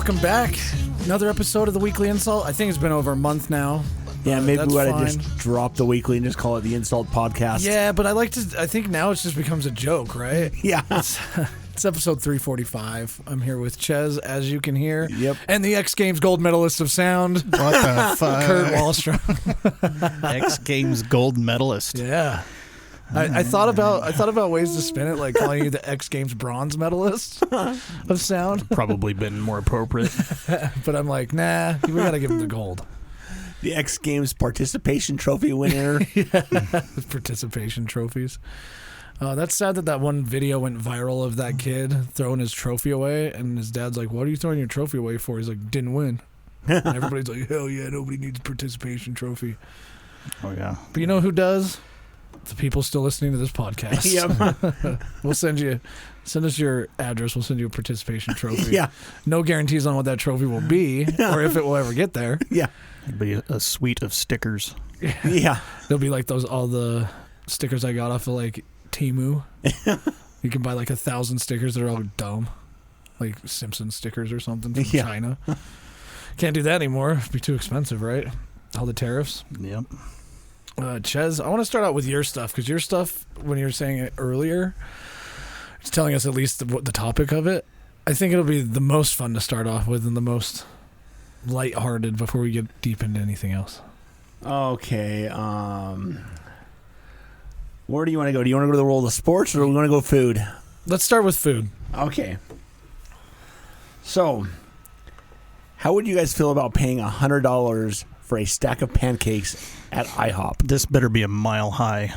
welcome back. Another episode of the Weekly InSalt. I think it's been over a month now. Yeah, maybe we ought to fine. just drop the weekly and just call it the InSalt Podcast. Yeah, but I think now it just becomes a joke, right? Yeah. It's episode 345. I'm here with Ches, as you can hear. Yep. And the X Games gold medalist of sound. What the fuck? Kurt Wallstrom. X Games gold medalist. Yeah. I thought about ways to spin it, like calling you the X Games bronze medalist of sound. Probably been more appropriate. But I'm like, nah, we gotta give him the gold. The X Games participation trophy winner. Participation trophies. That's sad that one video went viral of that kid throwing his trophy away, and his dad's like, "What are you throwing your trophy away for?" He's like, "Didn't win." And everybody's like, "Hell yeah, nobody needs a participation trophy." Oh yeah. But you know who does? The people still listening to this podcast. Yep. We'll send us your address. We'll send you a participation trophy. Yeah. No guarantees on what that trophy will be or if it will ever get there. Yeah. It'd be a suite of stickers. Yeah. They'll be like all the stickers I got off of like Temu. You can buy like 1,000 stickers that are all dumb, like Simpson stickers or something from China. Can't do that anymore. It'd be too expensive, right? All the tariffs. Yep. Ches, I want to start out with your stuff, because your stuff, when you were saying it earlier, it's telling us at least the topic of it. I think it'll be the most fun to start off with and the most lighthearted before we get deep into anything else. Okay. Where do you want to go? Do you want to go to the world of sports, or do we want to go food? Let's start with food. Okay. So, how would you guys feel about paying $100 for a stack of pancakes at IHOP? This better be a mile high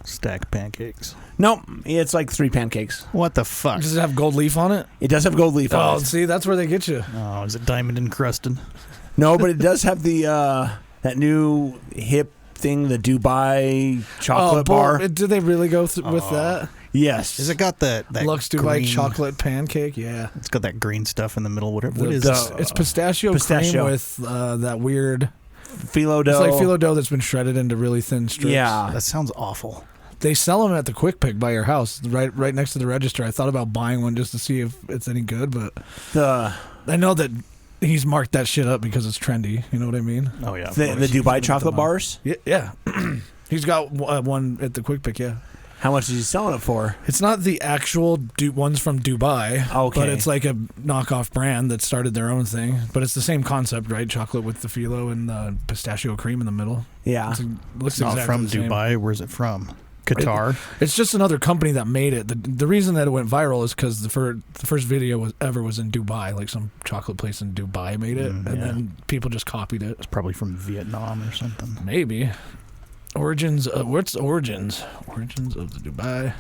stack of pancakes. Nope, it's like 3 pancakes. What the fuck? Does it have gold leaf on it? It does have gold leaf on Oh, it. see, that's where they get you. Oh, is it diamond encrusted? No, but it does have the that new hip thing, the Dubai chocolate bar. Did they really go with that? Yes. Is it got that Lux Dubai green, chocolate pancake? Yeah. It's got that green stuff in the middle. Whatever. What is this? It's pistachio cream with that weird phyllo dough? It's like phyllo dough that's been shredded into really thin strips. Yeah. That sounds awful. They sell them at the Quick Pick by your house, right next to the register. I thought about buying one just to see if it's any good, but I know that he's marked that shit up because it's trendy. You know what I mean? Oh yeah. The Dubai chocolate bars? Yeah. He's got one at the Quick Pick, yeah. How much is he selling it for? It's not the actual ones from Dubai, but it's like a knockoff brand that started their own thing. But it's the same concept, right? Chocolate with the phyllo and the pistachio cream in the middle. Yeah. Looks not exactly from the same. Dubai. Where's it from? Qatar. It's just another company that made it. The reason that it went viral is because the first video was in Dubai, like some chocolate place in Dubai made it, and then people just copied it. It's probably from Vietnam or something. Maybe. Origins of the Dubai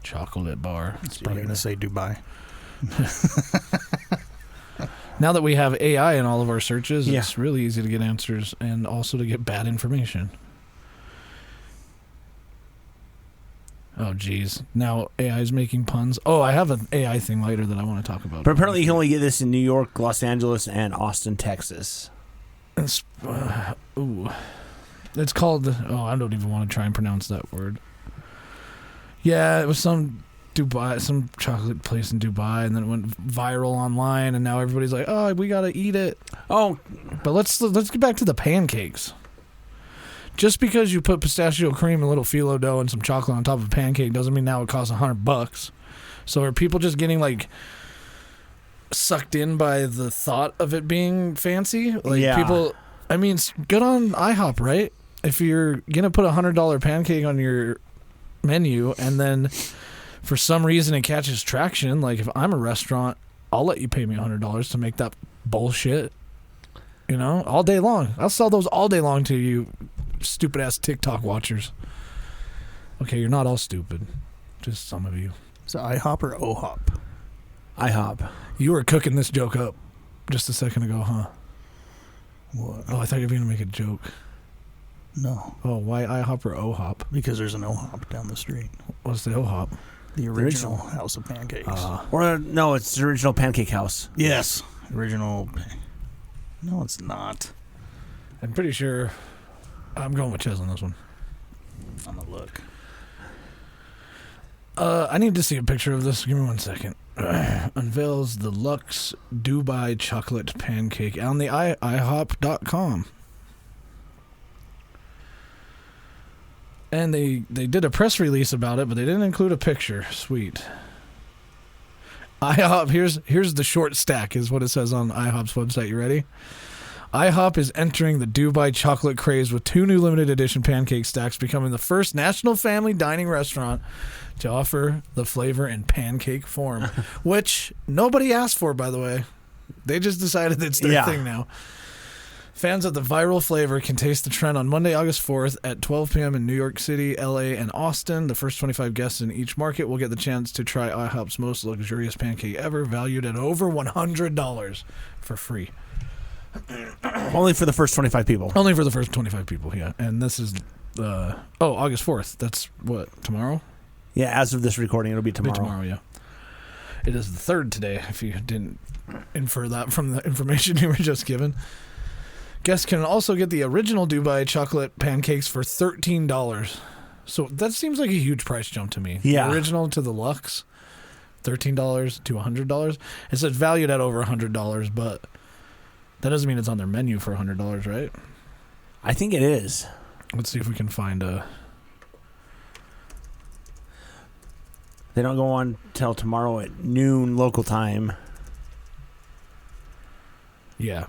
chocolate bar. It's probably going to say Dubai. Now that we have AI in all of our searches, it's really easy to get answers and also to get bad information. Oh, geez. Now AI is making puns. Oh, I have an AI thing later that I want to talk about. But apparently you can only get this in New York, Los Angeles, and Austin, Texas. It's called... Oh, I don't even want to try and pronounce that word. Yeah, it was some chocolate place in Dubai, and then it went viral online, and now everybody's like, oh, we got to eat it. Oh, but let's get back to the pancakes. Just because you put pistachio cream and a little phyllo dough and some chocolate on top of a pancake doesn't mean now it costs $100. So are people just getting like sucked in by the thought of it being fancy? Like people, I mean, it's good on IHOP, right? If you're gonna put $100 pancake on your menu and then for some reason it catches traction, like if I'm a restaurant, I'll let you pay me $100 to make that bullshit. You know, all day long. I'll sell those all day long to you. Stupid ass TikTok watchers. Okay, you're not all stupid. Just some of you. Is it IHOP or OHOP? IHOP. You were cooking this joke up just a second ago, huh? What? Oh, I thought you were going to make a joke. No. Oh, why IHOP or OHOP? Because there's an OHOP down the street. What's the OHOP? The original House of Pancakes. Or no, it's the original Pancake House. Yes. Original. No, it's not. I'm pretty sure... I'm going with Ches on this one. I'm gonna look. I need to see a picture of this. Give me 1 second. unveils the Luxe Dubai chocolate pancake on the IHOP.com. And they did a press release about it, but they didn't include a picture. Sweet. IHOP, here's the short stack, is what it says on IHOP's website. You ready? IHOP is entering the Dubai chocolate craze with 2 new limited edition pancake stacks, becoming the first national family dining restaurant to offer the flavor in pancake form, which nobody asked for, by the way. They just decided it's their thing now. Fans of the viral flavor can taste the trend on Monday, August 4th at 12 p.m. in New York City, LA, and Austin. The first 25 guests in each market will get the chance to try IHOP's most luxurious pancake ever, valued at over $100 for free. Only for the first 25 people. Only for the first 25 people, yeah. And this is, August 4th. That's what, tomorrow? Yeah, as of this recording, it'll be tomorrow. Tomorrow, yeah. It is the 3rd today, if you didn't infer that from the information you were just given. Guests can also get the original Dubai chocolate pancakes for $13. So that seems like a huge price jump to me. Yeah. The original to the Luxe, $13 to $100. It says valued at over $100, but that doesn't mean it's on their menu for $100, right? I think it is. Let's see if we can find a... They don't go on till tomorrow at noon local time. Yeah.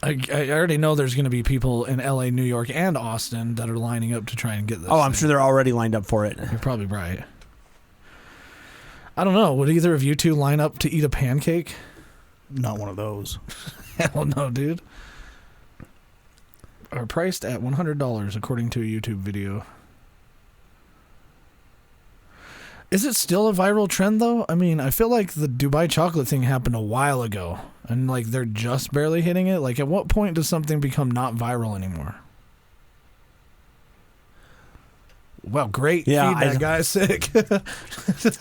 I already know there's going to be people in LA, New York, and Austin that are lining up to try and get this. Oh, I'm sure they're already lined up for it. You're probably right. I don't know. Would either of you two line up to eat a pancake? Not one of those. Hell no, dude. Are priced at $100 according to a YouTube video. Is it still a viral trend, though? I mean, I feel like the Dubai chocolate thing happened a while ago, and, like, they're just barely hitting it. Like, at what point does something become not viral anymore? Well, great feedback, guys. Sick. I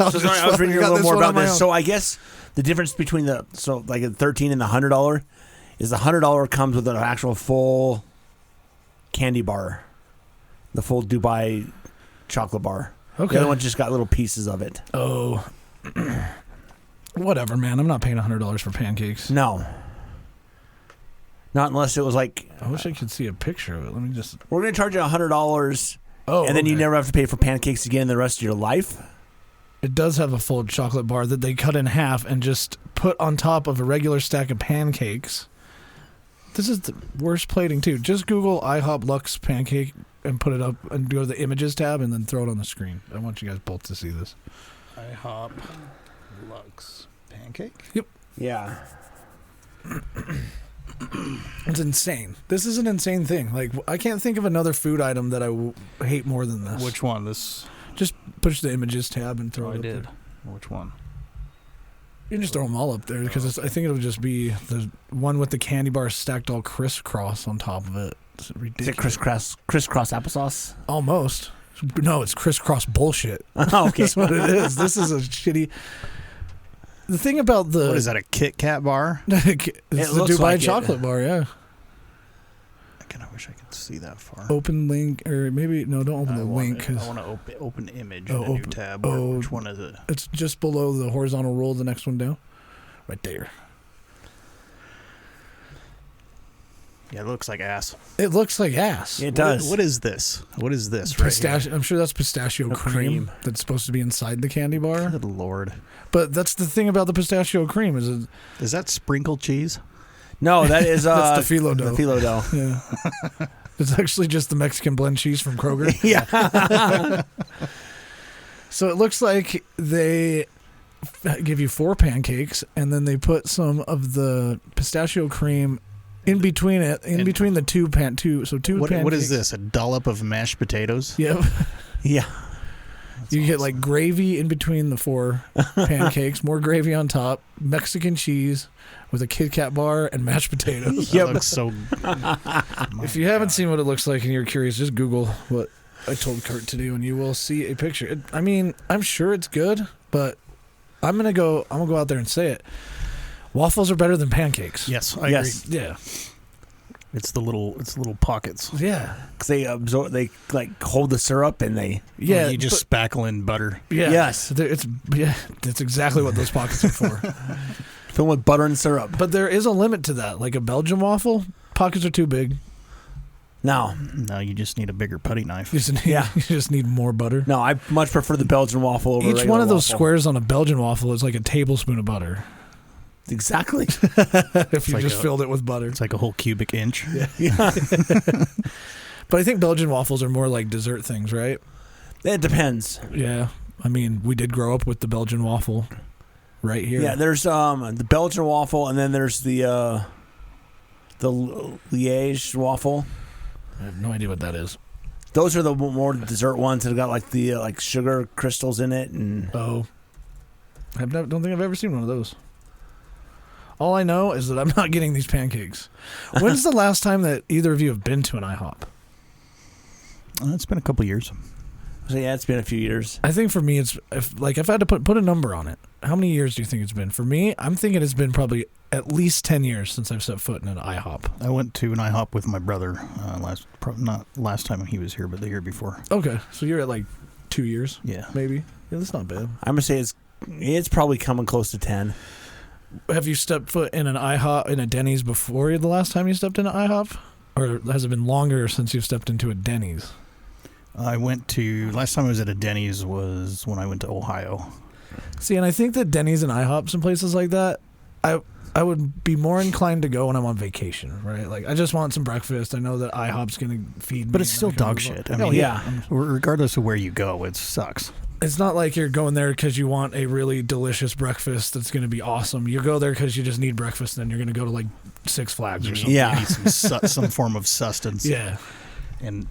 was reading a little more about this. So I guess the difference between the $13 and the $100 is the $100 comes with an actual full candy bar, the full Dubai chocolate bar. Okay. The other one just got little pieces of it. Oh, whatever, man. I'm not paying $100 for pancakes. No. Not unless it was like... I wish I could see a picture of it. Let me just... We're going to charge you $100, and then you never have to pay for pancakes again the rest of your life. It does have a full chocolate bar that they cut in half and just put on top of a regular stack of pancakes. This is the worst plating, too. Just Google IHOP Luxe pancake and put it up and go to the images tab and then throw it on the screen. I want you guys both to see this. IHOP Luxe pancake? Yep. Yeah. It's insane. This is an insane thing. Like, I can't think of another food item that I hate more than this. Which one? This? Just push the images tab and throw it up there. there. Which one? You can just throw them all up there because I think it'll just be the one with the candy bar stacked all crisscross on top of it. It's ridiculous. Is it crisscross applesauce? Almost. No, it's crisscross bullshit. Oh, okay. That's what it is. This is a shitty... The thing about the... What is that, a Kit Kat bar? It's the Dubai like chocolate bar, yeah. I kind of wish I could see that far. Open link, or maybe... No, don't open the link. I want to open image in a new tab. Which one is it? It's just below the horizontal roll, the next one down. Right there. Yeah, it looks like ass. It looks like ass. It does. What is this? What is this Pistachio. I'm sure that's pistachio cream that's supposed to be inside the candy bar. Good Lord. But that's the thing about the pistachio cream is that sprinkled cheese? No, that is that's the phyllo dough. The phyllo dough. Yeah. It's actually just the Mexican blend cheese from Kroger. Yeah. So it looks like they give you 4 pancakes and then they put some of the pistachio cream in between it, between the two pancakes. What is this? A dollop of mashed potatoes? Yep. Yeah. That's you awesome. Get like gravy in between the 4 pancakes, more gravy on top, Mexican cheese with a Kit Kat bar and mashed potatoes. That looks so... If you haven't seen what it looks like and you're curious, just Google what I told Kurt to do and you will see a picture. I mean, I'm sure it's good, but I'm gonna go out there and say it. Waffles are better than pancakes. Yes, I agree. Yeah. It's the little pockets. Yeah, because they like hold the syrup and they you just spackle in butter. Yeah, yes, that's exactly what those pockets are for. Filled with butter and syrup. But there is a limit to that. Like a Belgian waffle, pockets are too big. No, you just need a bigger putty knife. You just need more butter. No, I much prefer the Belgian waffle over Each one of those waffle. Squares on a Belgian waffle is like a tablespoon of butter. Exactly. If you like just filled it with butter. It's like a whole cubic inch. Yeah. But I think Belgian waffles are more like dessert things, right? It depends. Yeah. I mean, we did grow up with the Belgian waffle right here. Yeah, there's the Belgian waffle, and then there's the Liège waffle. I have no idea what that is. Those are the more dessert ones that have got like the like sugar crystals in it, and don't think I've ever seen one of those. All I know is that I'm not getting these pancakes. When's the last time that either of you have been to an IHOP? It's been a couple years. so yeah, it's been a few years. I think for me, it's if I had to put a number on it, how many years do you think it's been? For me, I'm thinking it's been probably at least 10 years since I've set foot in an IHOP. I went to an IHOP with my brother not last time he was here, but the year before. Okay, so you're at like 2 years, Yeah. maybe. Yeah, that's not bad. I'm gonna say it's probably coming close to 10. Have you stepped foot in an IHOP, in a Denny's before the last time you stepped in an IHOP? Or has it been longer since you've stepped into a Denny's? Last time I was at a Denny's was when I went to Ohio. See, and I think that Denny's and IHOPs and places like that, I would be more inclined to go when I'm on vacation, right? Like, I just want some breakfast. I know that IHOP's going to feed me. But it's still dog shit. I mean, yeah. Regardless of where you go, it sucks. It's not like you're going there because you want a really delicious breakfast that's going to be awesome. You go there because you just need breakfast, and then you're going to go to like Six Flags or something. Yeah. You need some form of sustenance. Yeah. And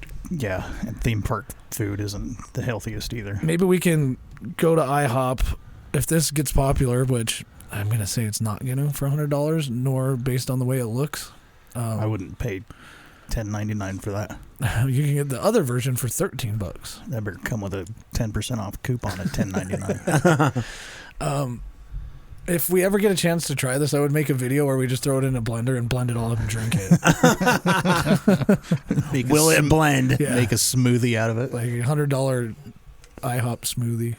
theme park food isn't the healthiest either. Maybe we can go to IHOP if this gets popular, which I'm going to say it's not going to for $100, nor based on the way it looks. I wouldn't pay $10.99 for that. You can get the other version for $13. That better come with a 10% off coupon at $10.99. If we ever get a chance to try this, I would make a video where we just throw it in a blender and blend it all up and drink it. Will it blend? Yeah. Make a smoothie out of it. Like a $100 IHOP smoothie.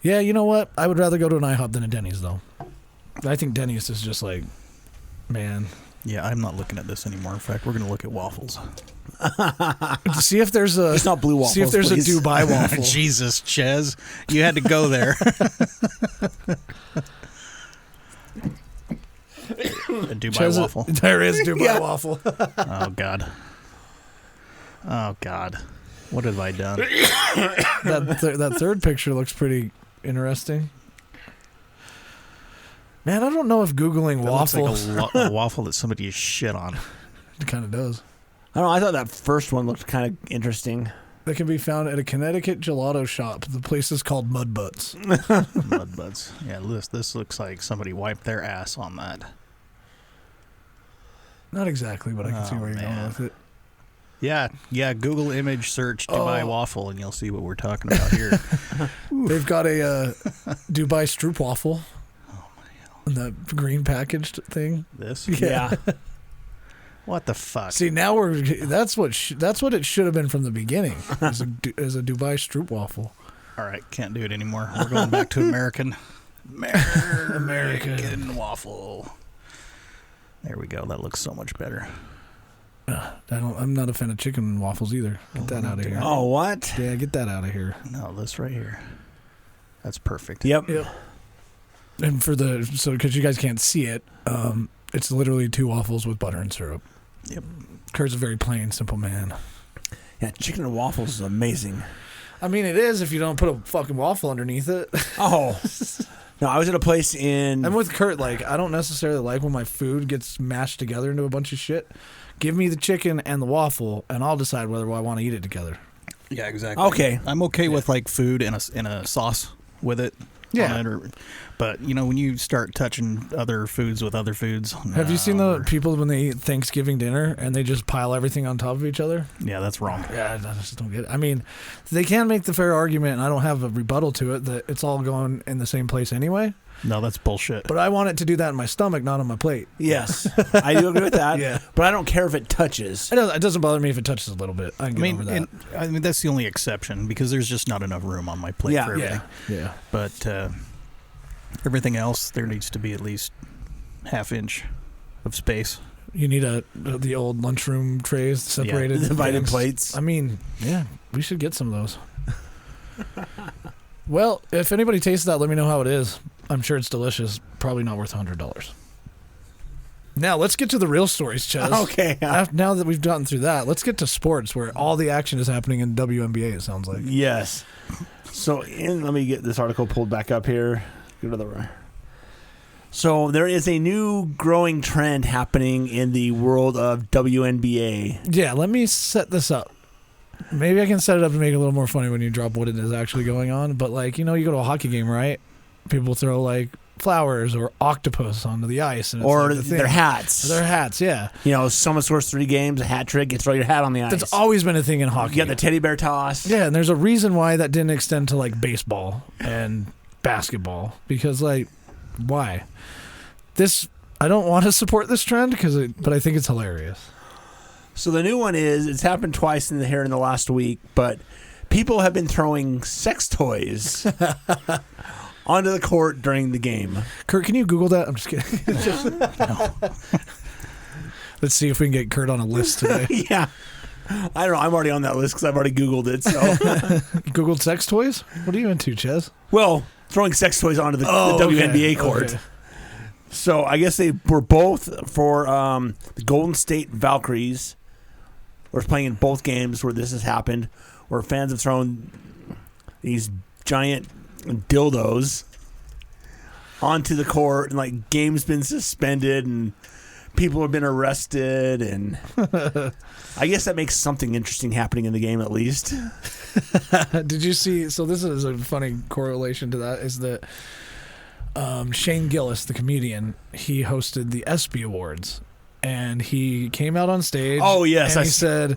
Yeah, you know what? I would rather go to an IHOP than a Denny's, though. I think Denny's is just like, man. Yeah, I'm not looking at this anymore. In fact, we're going to look at waffles. See if there's a. It's not blue waffles. See if there's please. a Dubai waffle. Jesus, Ches, you had to go there. A Dubai waffle. There is Dubai waffle. Oh God. Oh God. What have I done? That third picture looks pretty interesting. Man, I don't know if Googling That looks waffles. like a waffle that somebody has shit on. It kind of does. I don't know. I thought that first one looked kind of interesting. That can be found at a Connecticut gelato shop. The place is called Mud Butts. Mud buds. Yeah, this looks like somebody wiped their ass on that. Not exactly, but I can see where you're going with it. Yeah. Google image search Dubai waffle, and you'll see what we're talking about here. They've got a Dubai Stroop waffle. Oh my hell! And the green packaged thing. This? Yeah. What the fuck? See, now that's what it should have been from the beginning. As a Dubai Stroop waffle. All right, can't do it anymore. We're going back to American waffle. There we go. That looks so much better. I'm not a fan of chicken waffles either. Get that out of here. Oh, what? Yeah, get that out of here. No, this right here. That's perfect. Yep. And because you guys can't see it, it's literally 2 waffles with butter and syrup. Yep. Kurt's a very plain, simple man. Yeah, chicken and waffles is amazing. I mean, it is if you don't put a fucking waffle underneath it. Oh. No, I was at a place in... I'm with Kurt. Like, I don't necessarily like when my food gets mashed together into a bunch of shit. Give me the chicken and the waffle, and I'll decide whether I want to eat it together. Yeah, exactly. Okay. I'm okay with like food and a sauce with it. Yeah. But when you start touching other foods with other foods, Have you seen the people when they eat Thanksgiving dinner and they just pile everything on top of each other? Yeah, that's wrong. Yeah, I just don't get it. I mean, they can make the fair argument, and I don't have a rebuttal to it, that it's all going in the same place anyway. No, that's bullshit. But I want it to do that in my stomach, not on my plate. Yes, I do agree with that. Yeah. But I don't care if it touches. It doesn't bother me if it touches a little bit. I can get over that. I mean, that's the only exception because there's just not enough room on my plate for everything. Yeah. But everything else, there needs to be at least half-inch of space. You need the old lunchroom trays separated. Divided plates. I mean, yeah, we should get some of those. Well, if anybody tastes that, let me know how it is. I'm sure it's delicious. Probably not worth $100. Now, let's get to the real stories, Ches. Okay. Now that we've gotten through that, let's get to sports where all the action is happening in WNBA, it sounds like. Yes. So, let me get this article pulled back up here. So, there is a new growing trend happening in the world of WNBA. Yeah, let me set this up. Maybe I can set it up to make it a little more funny when you drop what it is actually going on. But, you go to a hockey game, right? People throw, flowers or octopus onto the ice. And it's or their hats. Their hats, yeah. Someone scores 3 games, a hat trick, you throw your hat on the ice. That's always been a thing in hockey. You got the teddy bear toss. Yeah, and there's a reason why that didn't extend to, baseball and basketball. Because, why? I don't want to support this trend, but I think it's hilarious. So the new one is, it's happened twice in the last week, but people have been throwing sex toys onto the court during the game. Kurt, can you Google that? I'm just kidding. No. Let's see if we can get Kurt on a list today. Yeah. I don't know. I'm already on that list because I've already Googled it. So Googled sex toys? What are you into, Ches? Well, throwing sex toys onto the WNBA court. Okay. So I guess they were both for the Golden State Valkyries. We're playing in both games where this has happened, where fans have thrown these giant dildos onto the court, and games been suspended, and people have been arrested, and I guess that makes something interesting happening in the game at least. Did you see? So this is a funny correlation to that. Is that Shane Gillis, the comedian, he hosted the ESPY Awards. And he came out on stage. Oh, yes. And he said,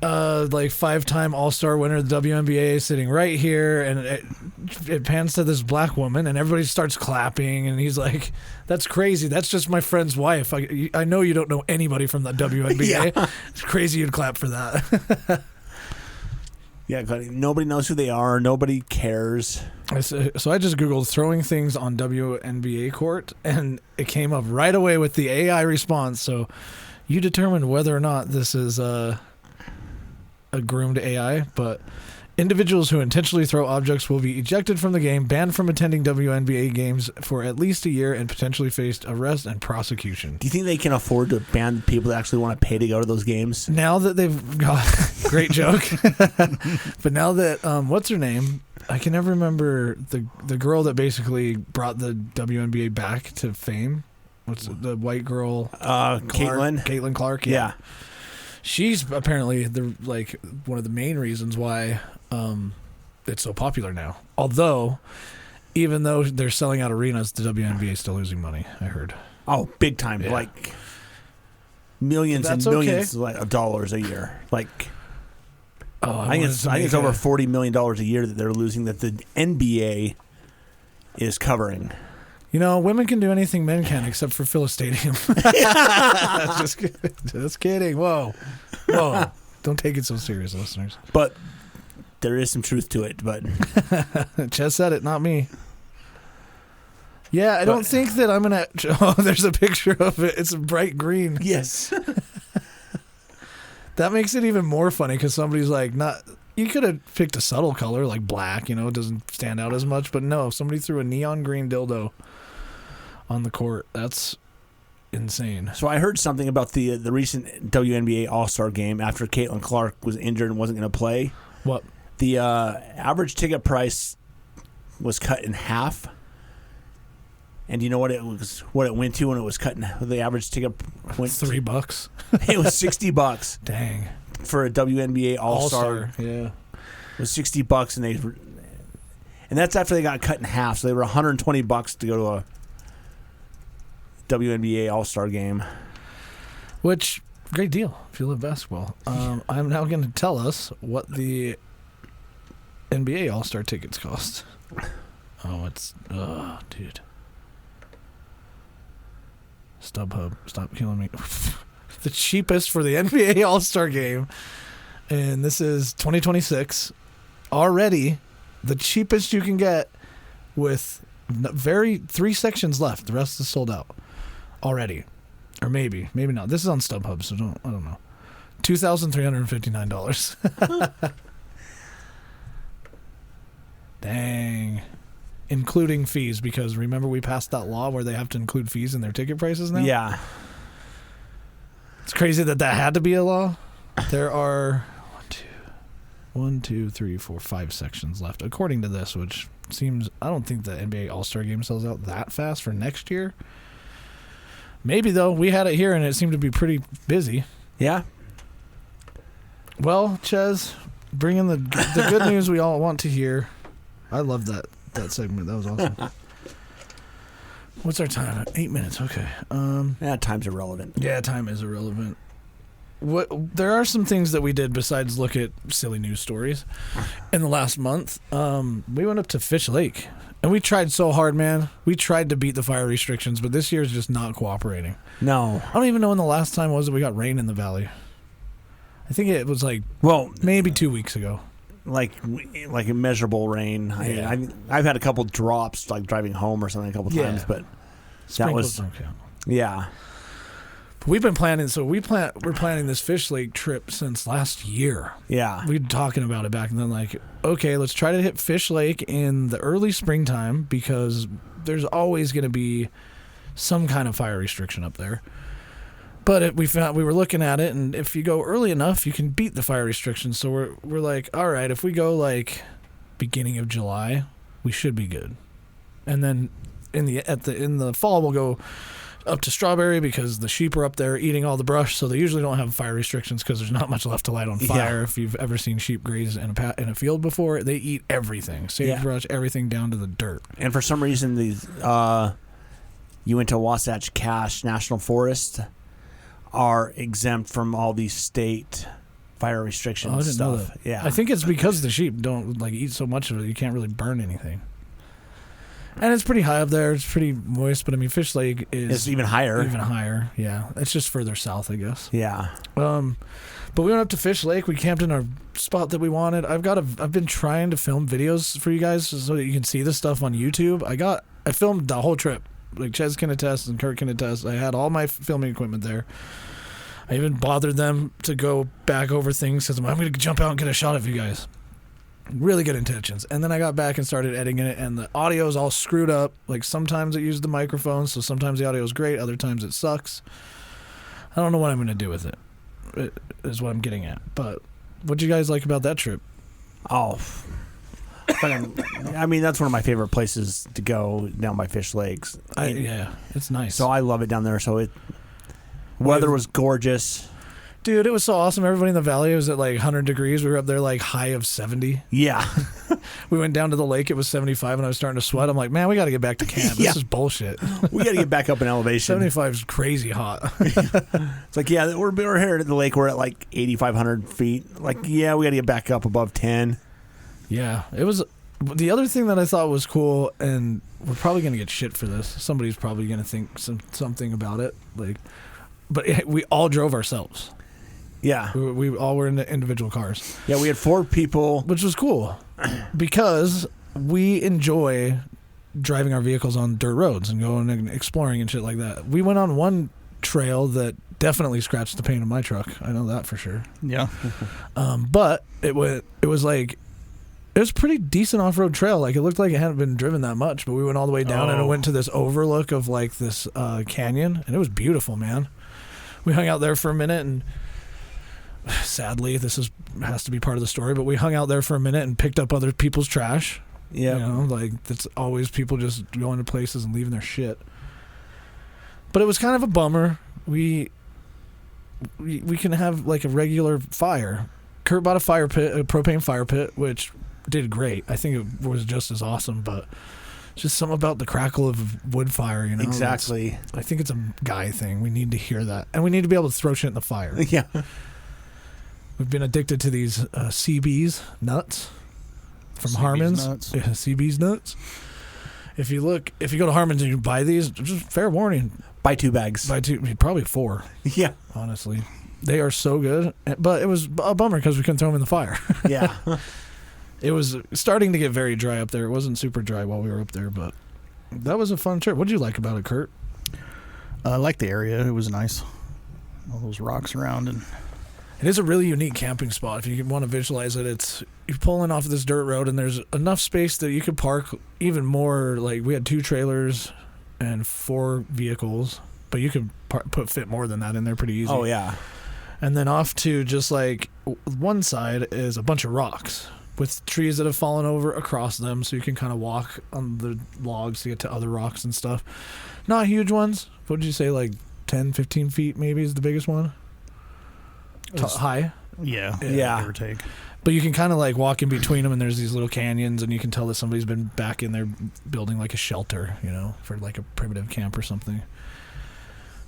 5-time All-Star winner of the WNBA sitting right here. And it pans to this black woman, and everybody starts clapping. And he's like, that's crazy. That's just my friend's wife. I know you don't know anybody from the WNBA. Yeah. It's crazy you'd clap for that. Yeah, nobody knows who they are. Nobody cares. So I just Googled throwing things on WNBA court, and it came up right away with the AI response. So you determine whether or not this is a groomed AI, but individuals who intentionally throw objects will be ejected from the game, banned from attending WNBA games for at least a year, and potentially face arrest and prosecution. Do you think they can afford to ban people that actually want to pay to go to those games? Now that they've got... Great joke. But now that... what's her name? I can never remember the girl that basically brought the WNBA back to fame. What's the white girl? Caitlin Clark. Yeah. She's apparently one of the main reasons why it's so popular now. Although, even though they're selling out arenas, the WNBA is still losing money, I heard. Oh, big time. Yeah. Millions and millions of dollars a year. I think it's over $40 million a year that they're losing that the NBA is covering. Women can do anything men can except for fill a stadium. Just kidding. Whoa. Don't take it so serious, listeners. But there is some truth to it. But Ches said it, not me. Yeah, I don't think that I'm going to... Oh, there's a picture of it. It's bright green. Yes. That makes it even more funny because somebody's not... You could have picked a subtle color like black, it doesn't stand out as much. But no, somebody threw a neon green dildo on the court. That's insane. So I heard something about the recent WNBA All-Star game after Caitlin Clark was injured and wasn't going to play. What? The average ticket price was cut in half. And you know what it went to when it was cut in half? The average ticket went $3. It was $60. Dang. For a WNBA All-Star. Yeah. It was $60 and that's after they got cut in half. So they were $120 to go to a WNBA All-Star game. Which, great deal if you love basketball. I'm now going to tell us what the NBA All-Star tickets cost. Oh, it's dude. StubHub, stop killing me. The cheapest for the NBA All-Star Game, and this is 2026. Already, the cheapest you can get with 3 sections left. The rest is sold out already, or maybe not. This is on StubHub, so I don't know. $2,359. Dang. Including fees, because remember we passed that law where they have to include fees in their ticket prices now? Yeah. It's crazy that had to be a law. There are 5 sections left, according to this, which seems, I don't think the NBA All-Star Game sells out that fast for next year. Maybe, though. We had it here, and it seemed to be pretty busy. Yeah. Well, Ches, bring in the good news we all want to hear. I love that segment. That was awesome. What's our time? 8 minutes. Okay. Yeah, time's irrelevant. Yeah, time is irrelevant. There are some things that we did besides look at silly news stories in the last month. We went up to Fish Lake, and we tried so hard, man. We tried to beat the fire restrictions, but this year's just not cooperating. No. I don't even know when the last time was that we got rain in the valley. I think it was maybe 2 weeks ago. Like immeasurable rain. Yeah. I've had a couple drops, like driving home or something a couple times, but Sprinkles don't count. Yeah. But we've been planning, we're planning this Fish Lake trip since last year. Yeah. We've been talking about it back and then, like, okay, let's try to hit Fish Lake in the early springtime because there's always going to be some kind of fire restriction up there. But we were looking at it, and if you go early enough, you can beat the fire restrictions. So we're like, all right, if we go like beginning of July, we should be good. And then in the fall, we'll go up to Strawberry because the sheep are up there eating all the brush, so they usually don't have fire restrictions because there's not much left to light on fire. Yeah. If you've ever seen sheep graze in a field before, they eat everything, sagebrush, everything down to the dirt. And for some reason, these you went to Wasatch Cache National Forest are exempt from all these state fire restrictions. I didn't know stuff. that. Yeah, I think it's because the sheep don't eat so much of it. You can't really burn anything. And it's pretty high up there. It's pretty moist, but I mean, Fish Lake is even higher. Even higher, yeah. It's just further south, I guess. Yeah. But we went up to Fish Lake. We camped in our spot that we wanted. I've been trying to film videos for you guys so that you can see this stuff on YouTube. I filmed the whole trip. Like Ches can attest and Kurt can attest. I had all my filming equipment there. I even bothered them to go back over things because I'm going to jump out and get a shot of you guys. Really good intentions. And then I got back and started editing it, and the audio is all screwed up. Like sometimes it uses the microphone, so sometimes the audio is great, other times it sucks. I don't know what I'm going to do with it. It is what I'm getting at. But what do you guys like about that trip? Oh, I mean, that's one of my favorite places to go down by Fish Lakes. Yeah, it's nice. So I love it down there. So weather was gorgeous. Dude, it was so awesome. Everybody in the valley was at like 100 degrees. We were up there like high of 70. Yeah. We went down to the lake. It was 75 and I was starting to sweat. I'm like, man, we got to get back to camp. This is bullshit. We got to get back up in elevation. 75 is crazy hot. It's like, yeah, we're here at the lake. We're at like 8,500 feet. Like, yeah, we got to get back up above 10. Yeah, it was. The other thing that I thought was cool, and we're probably going to get shit for this. Somebody's probably going to think something about it. But we all drove ourselves. Yeah. We all were in the individual cars. Yeah, we had 4 people. Which was cool because we enjoy driving our vehicles on dirt roads and going and exploring and shit like that. We went on one trail that definitely scratched the paint of my truck. I know that for sure. Yeah. But it was like, it was a pretty decent off-road trail. Like, it looked like it hadn't been driven that much, but we went all the way down and it went to this overlook of like this canyon, and it was beautiful, man. We hung out there for a minute, and sadly, has to be part of the story, but we hung out there for a minute and picked up other people's trash. Yeah. You know, like, that's always people just going to places and leaving their shit. But it was kind of a bummer. We can have like a regular fire. Kurt bought a propane fire pit, which did great. I think it was just as awesome, but just something about the crackle of wood fire, you know? Exactly. I think it's a guy thing. We need to hear that. And we need to be able to throw shit in the fire. Yeah. We've been addicted to these CB's nuts from Harmon's. Nuts. Yeah, CB's nuts. If you go to Harmon's and you buy these, just fair warning. Buy 2 bags. Probably 4. Yeah. Honestly. They are so good. But it was a bummer because we couldn't throw them in the fire. Yeah. It was starting to get very dry up there. It wasn't super dry while we were up there, but that was a fun trip. What did you like about it, Kurt? I liked the area. It was nice. All those rocks around. And it is a really unique camping spot. If you want to visualize it, you're pulling off this dirt road, and there's enough space that you could park even more. Like, we had 2 trailers and 4 vehicles, but you could fit more than that in there pretty easy. Oh, yeah. And then off to just like one side is a bunch of rocks with trees that have fallen over across them, so you can kind of walk on the logs to get to other rocks and stuff. Not huge ones. What did you say, like 10, 15 feet maybe is the biggest one? High? Yeah. Give or take. But you can kind of like walk in between them, and there's these little canyons, and you can tell that somebody's been back in there building like a shelter, for like a primitive camp or something.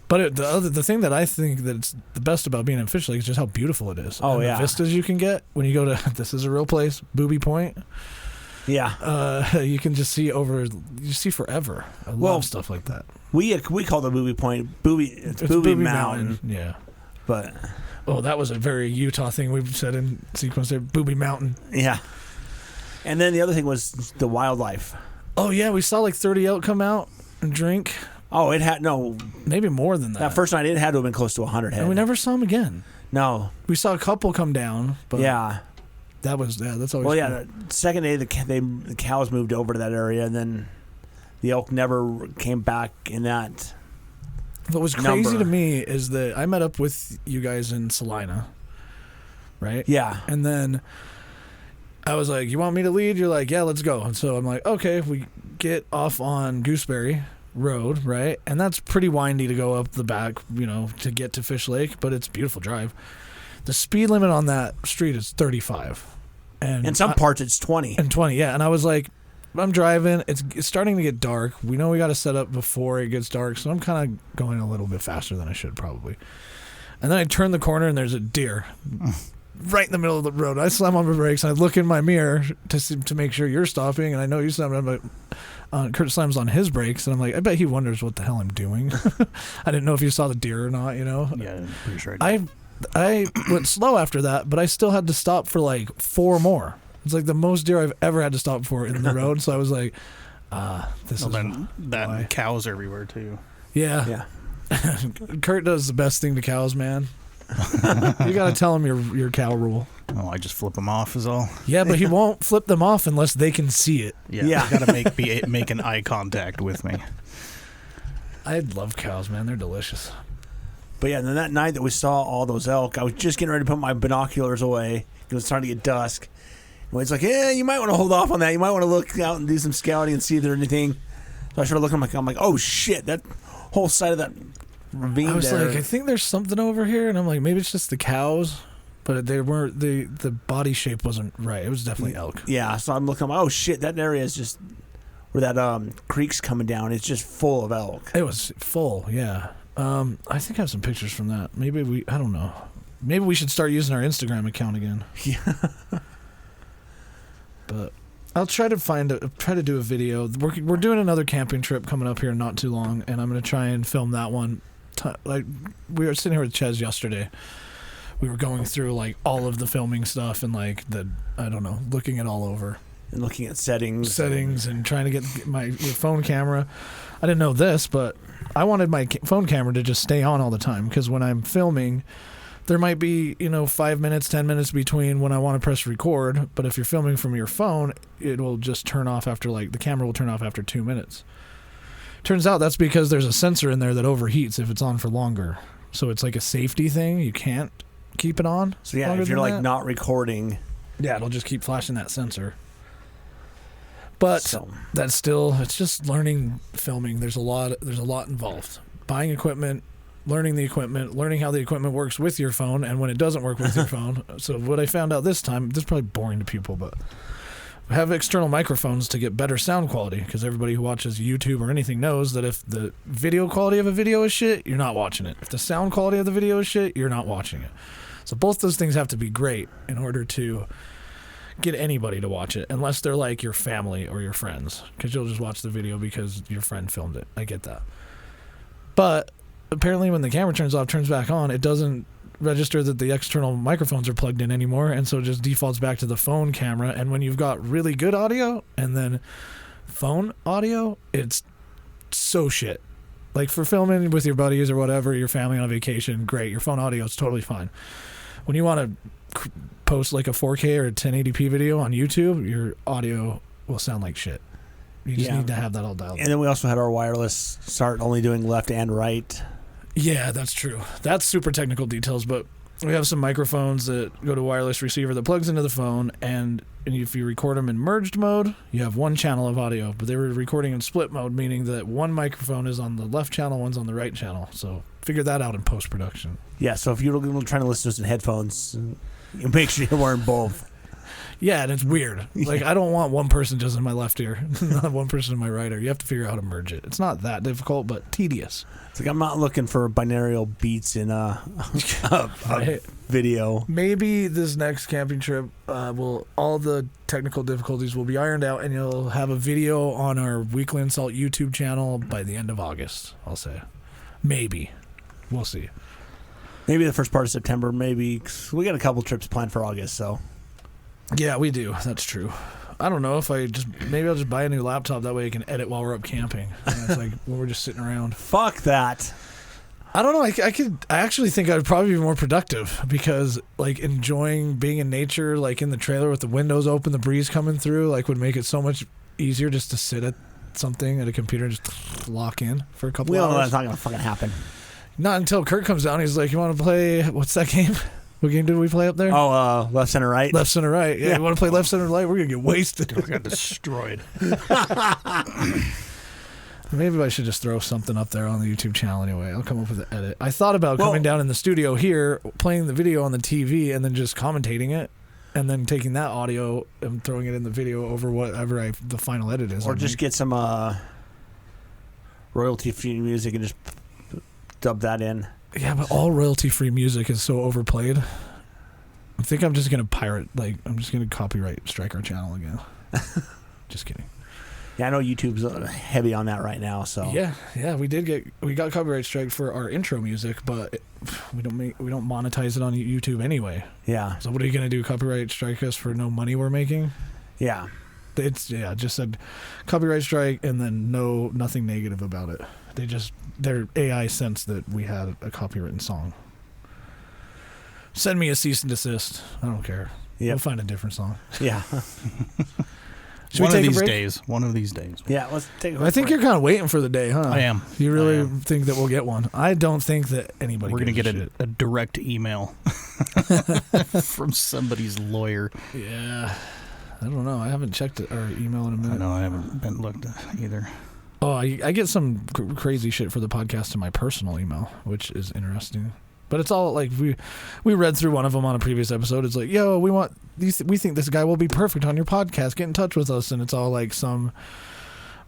But the thing that I think that's the best about being in Fish Lake is just how beautiful it is. Oh, and yeah. the vistas you can get when you go to, this is a real place, Booby Point. Yeah. You can just see forever. I love stuff like that. We call the Booby Point it's Booby Mountain. Yeah. But that was a very Utah thing we've said in sequence there, Booby Mountain. Yeah. And then the other thing was the wildlife. Oh yeah, we saw like 30 elk come out and drink. Oh, it had maybe more than that. That first night it had to have been close to 100 head. And we never saw them again. No. We saw a couple come down, but yeah. That's always well, cool. yeah. The second day the cows moved over to that area, and then the elk never came back in that. What was crazy to me is that I met up with you guys in Salina, right? Yeah. And then I was like, "You want me to lead?" You're like, "Yeah, let's go." And so I'm like, "Okay." We get off on Gooseberry Road, right? And that's pretty windy to go up the back, to get to Fish Lake, but it's a beautiful drive. The speed limit on that street is 35. And in some parts it's 20. And 20, yeah. And I was like, I'm driving. It's starting to get dark. We know we got to set up before it gets dark, so I'm kind of going a little bit faster than I should probably. And then I turn the corner, and there's a deer right in the middle of the road. I slam on my brakes, and I look in my mirror to make sure you're stopping, and I know you slammed on my... Kurt slams on his brakes, and I'm like, I bet he wonders what the hell I'm doing. I didn't know if you saw the deer or not, Yeah, I'm pretty sure I did. I went slow after that, but I still had to stop for like 4 more. It's like the most deer I've ever had to stop for in the road. So I was like, that cows everywhere too. Yeah. Kurt does the best thing to cows, man. You got to tell him your cow rule. Oh, I just flip them off is all. Yeah, but he won't flip them off unless they can see it. Yeah. Got to make an eye contact with me. I love cows, man. They're delicious. But yeah, and then that night that we saw all those elk, I was just getting ready to put my binoculars away. It was starting to get dusk. And it's like, yeah, you might want to hold off on that. You might want to look out and do some scouting and see if there's anything. So I started looking. I'm like, oh shit, that whole side of that ravine. I was like, I think there's something over here, and I'm like, maybe it's just the cows, but they weren't. The body shape wasn't right. It was definitely elk. Yeah, so I'm looking. Oh shit, that area is just where that creek's coming down. It's just full of elk. It was full, yeah. I think I have some pictures from that. I don't know. Maybe we should start using our Instagram account again. Yeah. But I'll try to do a video. We're doing another camping trip coming up here in not too long, and I'm going to try and film that one. Like, we were sitting here with Ches yesterday. We were going through like all of the filming stuff and like looking it all over. And looking at settings and trying to get my phone camera. I didn't know this, but I wanted my phone camera to just stay on all the time, because when I'm filming, there might be 5 minutes, 10 minutes between when I want to press record. But if you're filming from your phone, it will just turn off after the camera will turn off after 2 minutes. Turns out that's because there's a sensor in there that overheats if it's on for longer. So it's like a safety thing. You can't keep it on. So yeah, if you're like not recording, yeah, it'll just keep flashing that sensor. But that's still, it's just learning filming. There's a lot involved. Buying equipment, learning the equipment, learning how the equipment works with your phone and when it doesn't work with your phone. So what I found out this time, this is probably boring to people, but we have external microphones to get better sound quality, because everybody who watches YouTube or anything knows that if the video quality of a video is shit, you're not watching it. If the sound quality of the video is shit, you're not watching it. So both those things have to be great in order to get anybody to watch it unless they're like your family or your friends, because you'll just watch the video because your friend filmed it. I get that. But apparently when the camera turns back on, it doesn't register that the external microphones are plugged in anymore, and so it just defaults back to the phone camera. And when you've got really good audio and then phone audio, it's so shit. Like for filming with your buddies or whatever, your family on a vacation, great. Your phone audio is totally fine. When you want to post like a 4K or a 1080p video on YouTube, your audio will sound like shit. You just need to have that all dialed in. And then we also had our wireless start only doing left and right. Yeah, that's true. That's super technical details, but we have some microphones that go to wireless receiver that plugs into the phone, and if you record them in merged mode, you have one channel of audio, but they were recording in split mode, meaning that one microphone is on the left channel, one's on the right channel. So figure that out in post-production. Yeah, so if you're trying to listen to us in headphones, you make sure you're wearing both. Yeah, and it's weird. Like, I don't want one person just in my left ear, not one person in my right ear. You have to figure out how to merge it. It's not that difficult, but tedious. It's like I'm not looking for binaural beats in a video. Maybe this next camping trip, all the technical difficulties will be ironed out, and you'll have a video on our Weekly InSalt YouTube channel by the end of August, I'll say. Maybe. We'll see. Maybe the first part of September, maybe. 'Cause we got a couple trips planned for August, so... Yeah, we do. That's true. I don't know if maybe I'll just buy a new laptop. That way I can edit while we're up camping. And it's like when we're just sitting around. Fuck that. I don't know. I actually think I'd probably be more productive because like enjoying being in nature, like in the trailer with the windows open, the breeze coming through, like would make it so much easier just to sit at something at a computer and just lock in for a couple hours. We all know that's not going to fucking happen. Not until Kurt comes down. He's like, you want to play, what's that game? What game did we play up there? Oh, left, center, right. Left, center, right. Yeah, you want to play left, center, right? We're going to get wasted. We got destroyed. Maybe I should just throw something up there on the YouTube channel anyway. I'll come up with an edit. I thought about coming down in the studio here, playing the video on the TV, and then just commentating it, and then taking that audio and throwing it in the video over whatever the final edit is. Or just get some royalty-free music and just dub that in. Yeah, but all royalty-free music is so overplayed. I think I'm just going to pirate, I'm just going to copyright strike our channel again. Just kidding. Yeah, I know YouTube's heavy on that right now, so. Yeah, we got copyright strike for our intro music, but we don't monetize it on YouTube anyway. Yeah. So what are you going to do, copyright strike us for no money we're making? Yeah. It just said copyright strike and then nothing negative about it. Their AI sensed that we had a copywritten song. Send me a cease and desist. I don't care. Yep. We'll find a different song. Yeah. One of these days. Yeah, let's take a I think break. you're kind of waiting for the day, huh? I am. You really think that we'll get one? I don't think that anybody We're going to gives get a direct email from somebody's lawyer. Yeah. I don't know. I haven't checked our email in a minute. I know. I haven't been looked at either. Oh, I get some crazy shit for the podcast to my personal email, which is interesting. But it's all like we read through one of them on a previous episode. It's like, yo, we think this guy will be perfect on your podcast. Get in touch with us, and it's all like some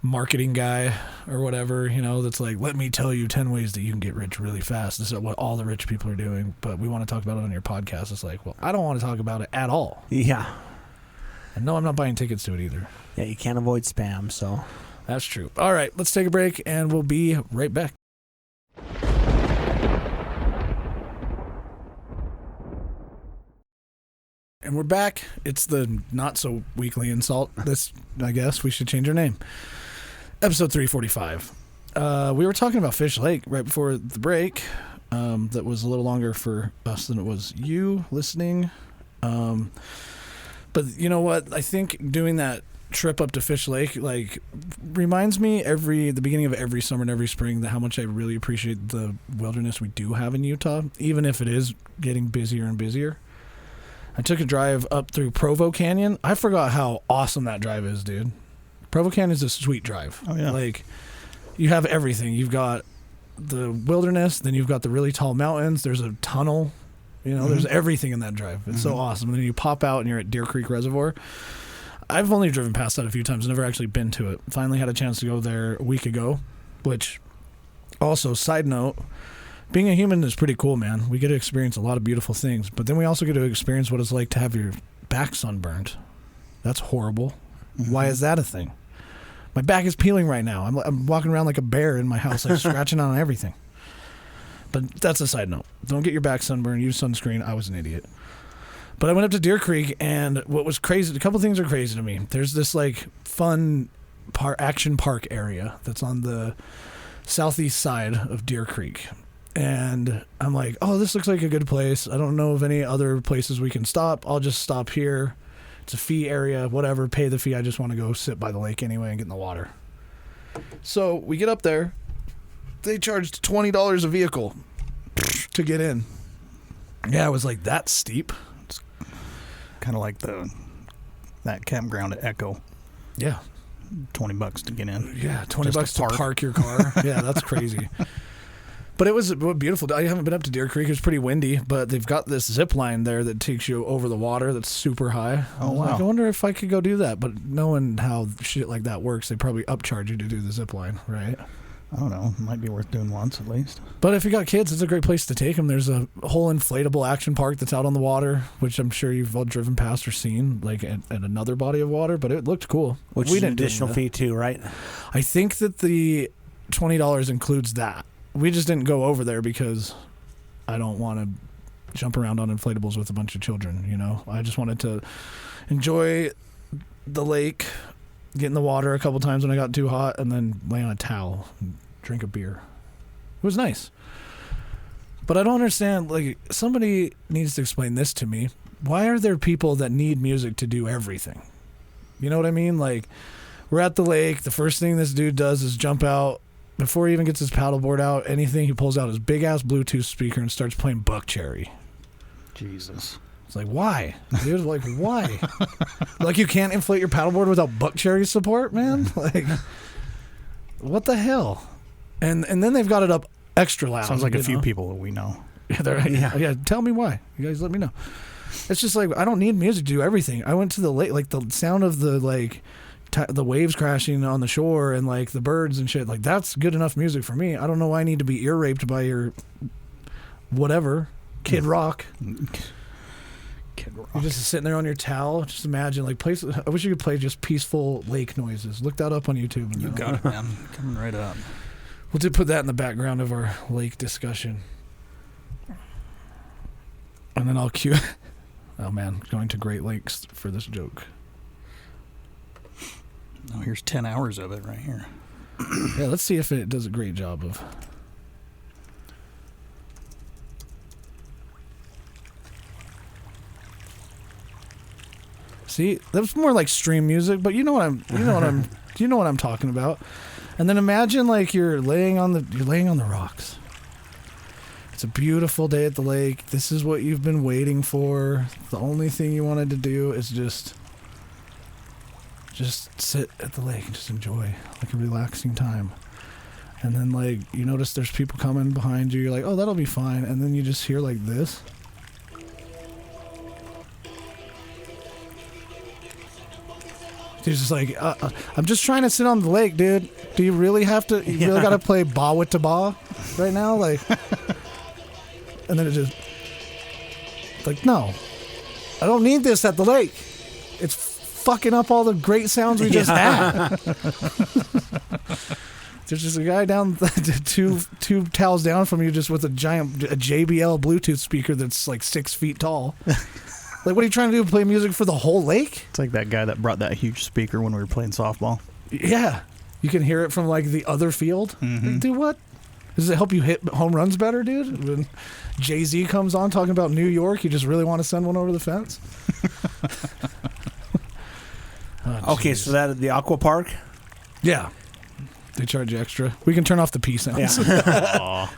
marketing guy or whatever, that's like, let me tell you 10 ways that you can get rich really fast. This is what all the rich people are doing, but we want to talk about it on your podcast. It's like, well, I don't want to talk about it at all. Yeah. And no, I'm not buying tickets to it either. Yeah, you can't avoid spam, so. That's true. All right, let's take a break, and we'll be right back. And we're back. It's the Not So Weekly InSalt. I guess we should change our name. Episode 345. We were talking about Fish Lake right before the break. That was a little longer for us than it was you listening. But you know what? I think doing that trip up to Fish Lake reminds me the beginning of every summer and every spring how much I really appreciate the wilderness we do have in Utah, even if it is getting busier and busier. I took a drive up through Provo Canyon. I forgot how awesome that drive is, dude. Provo Canyon is a sweet drive. Oh, yeah. You have everything. You've got the wilderness, then you've got the really tall mountains. There's a tunnel. There's everything in that drive. It's so awesome. And then you pop out and you're at Deer Creek Reservoir. I've only driven past that a few times. Never actually been to it. Finally had a chance to go there a week ago, which also, side note, being a human is pretty cool, man. We get to experience a lot of beautiful things, but then we also get to experience what it's like to have your back sunburned. That's horrible. Why is that a thing? My back is peeling right now. I'm walking around like a bear in my house, like scratching on everything. But that's a side note. Don't get your back sunburned. Use sunscreen. I was an idiot. But I went up to Deer Creek, and what was crazy, a couple things are crazy to me. There's this like fun action park area that's on the southeast side of Deer Creek. And I'm like, oh, this looks like a good place. I don't know of any other places we can stop. I'll just stop here. It's a fee area, whatever, pay the fee. I just want to go sit by the lake anyway and get in the water. So we get up there. They charged $20 a vehicle to get in. Yeah, I was like, that's steep. It's kind of like that campground at Echo. Yeah. $20 to get in. Yeah, $20 to park your car. Yeah, that's crazy. But it was beautiful. I haven't been up to Deer Creek. It was pretty windy, but they've got this zip line there that takes you over the water that's super high. Oh, wow. Like, I wonder if I could go do that. But knowing how shit like that works, they probably upcharge you to do the zip line, right? I don't know. It might be worth doing once at least. But if you got kids, it's a great place to take them. There's a whole inflatable action park that's out on the water, which I'm sure you've all driven past or seen, like at another body of water. But it looked cool. Which is an additional fee too, right? I think that the $20 includes that. We just didn't go over there because I don't want to jump around on inflatables with a bunch of children, you know? I just wanted to enjoy the lake, get in the water a couple times when I got too hot, and then lay on a towel and drink a beer. It was nice. But I don't understand, like, somebody needs to explain this to me. Why are there people that need music to do everything? You know what I mean? Like, we're at the lake. The first thing this dude does is jump out. Before he even gets his paddleboard out, anything, he pulls out his big-ass Bluetooth speaker and starts playing Buck Cherry. Jesus. It's like, why? Dude, like, why? Like, you can't inflate your paddleboard without Buck Cherry support, man? Like, what the hell? And then they've got it up extra loud. Sounds like a few people that we know. Yeah, tell me why. You guys let me know. It's just like, I don't need music to do everything. I went to the lake, like, the sound of the, like, the waves crashing on the shore and like the birds and shit, like that's good enough music for me. I don't know why I need to be ear raped by your whatever Kid Rock. You're just sitting there on your towel. Just imagine like I wish you could play just peaceful lake noises. Look that up on YouTube. You got it, man. Coming right up. We'll just put that in the background of our lake discussion, and then I'll cue. Oh man, going to Great Lakes for this joke. Oh, here's 10 hours of it right here. Yeah, let's see if it does a great job of. See, that's more like stream music, but you know what I'm talking about. And then imagine like you're laying on the rocks. It's a beautiful day at the lake. This is what you've been waiting for. The only thing you wanted to do is just sit at the lake and just enjoy like a relaxing time. And then like you notice there's people coming behind you. You're like, oh, that'll be fine. And then you just hear like this. He's just like, I'm just trying to sit on the lake, dude. Do you really have to? You really got to play ba with the ba right now, like. And then it just like, no, I don't need this at the lake. It's fucking up all the great sounds we just had. There's just a guy down two towels down from you, just with a JBL Bluetooth speaker that's like 6 feet tall. Like, what are you trying to do? Play music for the whole lake? It's like that guy that brought that huge speaker when we were playing softball. Yeah, you can hear it from like the other field. Mm-hmm. Like, do what? Does it help you hit home runs better, dude? When Jay-Z comes on talking about New York, you just really want to send one over the fence? Okay, so that the aqua park? Yeah. They charge you extra. We can turn off the P sounds. Yeah.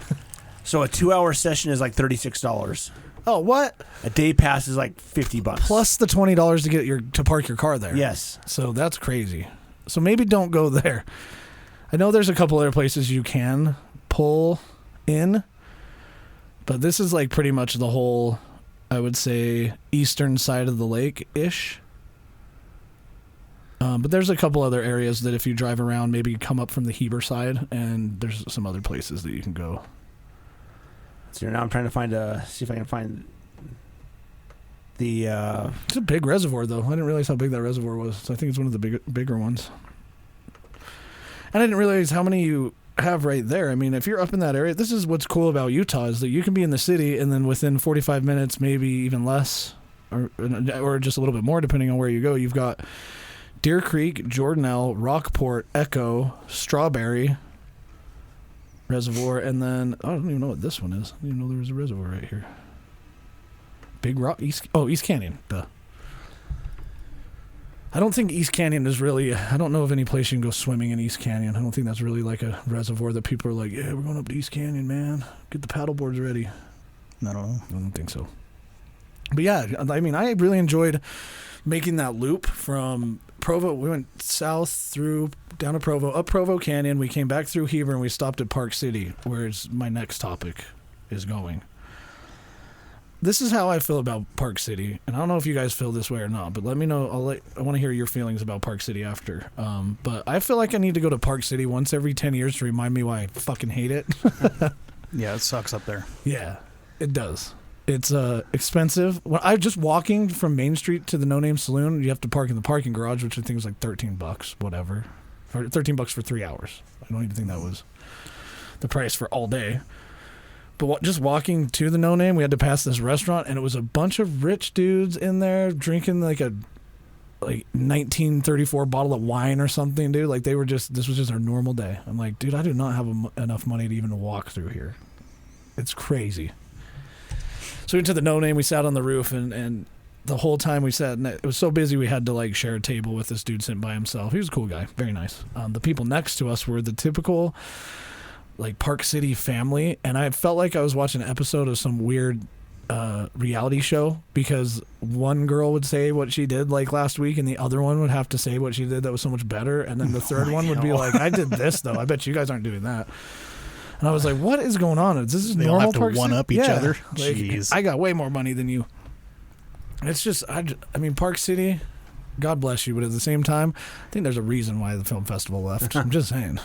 So a 2-hour session is like $36. Oh, what? A day pass is like $50. Plus the $20 to park your car there. Yes. So that's crazy. So maybe don't go there. I know there's a couple other places you can pull in, but this is like pretty much the whole, I would say, eastern side of the lake-ish. But there's a couple other areas that if you drive around, maybe come up from the Heber side, and there's some other places that you can go. So now I'm trying to see if I can find It's a big reservoir, though. I didn't realize how big that reservoir was. So I think it's one of the bigger ones. And I didn't realize how many you have right there. I mean, if you're up in that area, this is what's cool about Utah is that you can be in the city and then within 45 minutes, maybe even less, or just a little bit more, depending on where you go, you've got Deer Creek, Jordanelle, Rockport, Echo, Strawberry Reservoir, and then I don't even know what this one is. I didn't even know there was a reservoir right here. Big Rock, East Canyon. Duh. I don't think East Canyon is really, I don't know of any place you can go swimming in East Canyon. I don't think that's really like a reservoir that people are like, yeah, we're going up to East Canyon, man. Get the paddle boards ready. I don't know. I don't think so. But yeah, I mean, I really enjoyed making that loop from Provo. We went south through, down to Provo, up Provo Canyon. We came back through Heber and we stopped at Park City, where my next topic is going. This is how I feel about Park City, and I don't know if you guys feel this way or not, but let me know. I want to hear your feelings about Park City after. But I feel like I need to go to Park City once every 10 years to remind me why I fucking hate it. Yeah, it sucks up there. Yeah, it does. It's expensive. When I'm just walking from Main Street to the No Name Saloon, you have to park in the parking garage, which I think is like $13, whatever. For $13 for 3 hours. I don't even think that was the price for all day. But just walking to the No Name, we had to pass this restaurant, and it was a bunch of rich dudes in there drinking like a 1934 bottle of wine or something, dude. Like this was just our normal day. I'm like, dude, I do not have enough money to even walk through here. It's crazy. So we went to the No Name, we sat on the roof, and the whole time we sat, and it was so busy we had to like share a table with this dude sitting by himself. He was a cool guy, very nice. The people next to us were the typical like Park City family, and I felt like I was watching an episode of some weird reality show, because one girl would say what she did like last week and the other one would have to say what she did that was so much better, and then the third one would be like, I did this though, I bet you guys aren't doing that. And I was like, what is going on? Is this normal? They all have to Park one City? up each other. Like, Jeez. I got way more money than you. It's just, I mean, Park City, God bless you, but at the same time, I think there's a reason why the film festival left. I'm just saying.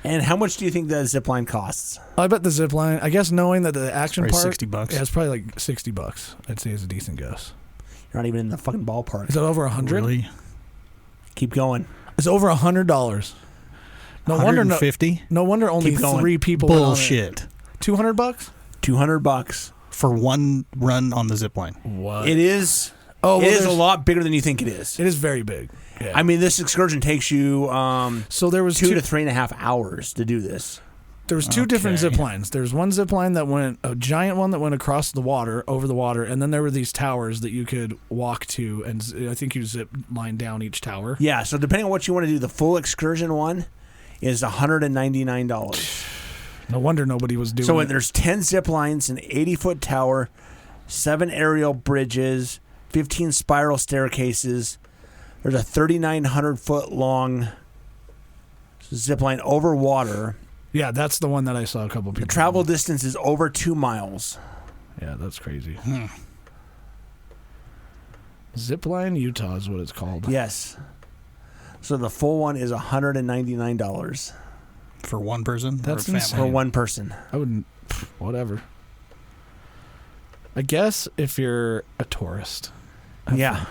And how much do you think the zip line costs? I bet the zip line, I guess knowing that the action part, $60. Yeah, it's probably like $60. I'd say is a decent guess. You're not even in the fucking ballpark. Is that over 100? Really? Keep going. It's over $100. No wonder. No wonder only 3 people. Bullshit. $200? $200 for one run on the zip line. What? It is. Oh, well, it is a lot bigger than you think it is. It is very big. Yeah. I mean, this excursion takes you so there was 2 to 3.5 hours to do this. There was 2 different zip lines. There's one zip line that went, a giant one that went across the water, over the water, and then there were these towers that you could walk to, and I think you zip line down each tower. Yeah, so depending on what you want to do, the full excursion one is $199. No wonder nobody was doing it. So there's 10 zip lines, an 80-foot tower, 7 aerial bridges, 15 spiral staircases. There's a 3,900-foot long zip line over water. Yeah, that's the one that I saw a couple people. The travel distance is over 2 miles. Yeah, that's crazy. Zipline Utah is what it's called. Yes. So the full one is $199 for one person. That's or insane. For one person. I wouldn't. Whatever. I guess if you're a tourist. Yeah.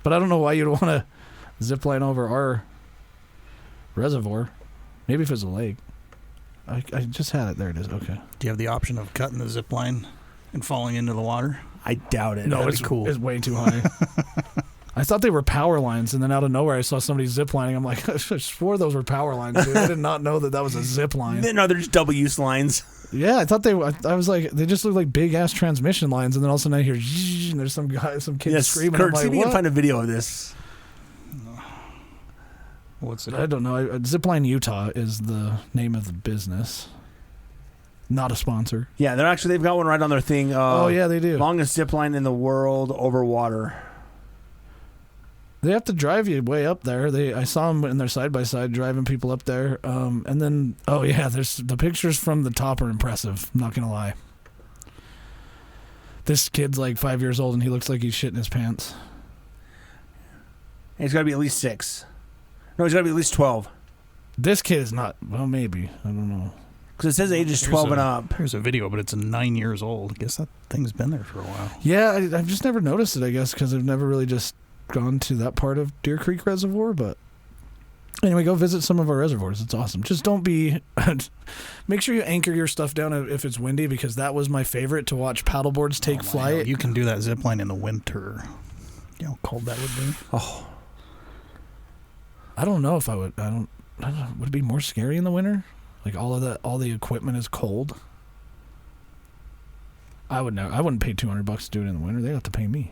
But I don't know why you'd want to zip line over our reservoir. Maybe if it's a lake. I just had it. There it is. Okay. Do you have the option of cutting the zip line and falling into the water? I doubt it. No, it's cool. It's way too high. I thought they were power lines, and then out of nowhere I saw somebody zip lining. I'm like, I swore those were power lines, dude. I did not know that was a zip line. No, they're just double use lines. Yeah, I thought they were. I was like, they just look like big ass transmission lines, and then all of a sudden I hear, and there's some kid screaming. Kurt, I'm like, see if you can find a video of this. What's it? I don't know. Zipline Utah is the name of the business. Not a sponsor. Yeah, they've got one right on their thing. Oh yeah, they do. Longest zip line in the world over water. They have to drive you way up there. I saw them in their side by side driving people up there. And then there's the pictures from the top are impressive. I'm not gonna lie. This kid's like 5 years old and he looks like he's shitting his pants. And he's got to be at least 6. No, he's got to be at least 12. This kid is not. Well, maybe I don't know. Because it says ages 12 and up. Here's a video, but it's 9 years old. I guess that thing's been there for a while. Yeah, I've just never noticed it, I guess, because I've never really just gone to that part of Deer Creek Reservoir. But anyway, go visit some of our reservoirs. It's awesome. Just don't be... make sure you anchor your stuff down if it's windy, because that was my favorite, to watch paddleboards take flight. God. You can do that zip line in the winter. You know how cold that would be? Oh. I don't know if I would... I don't know. Would it be more scary in the winter? Like all the equipment is cold. I wouldn't pay $200 to do it in the winter. They'd have to pay me.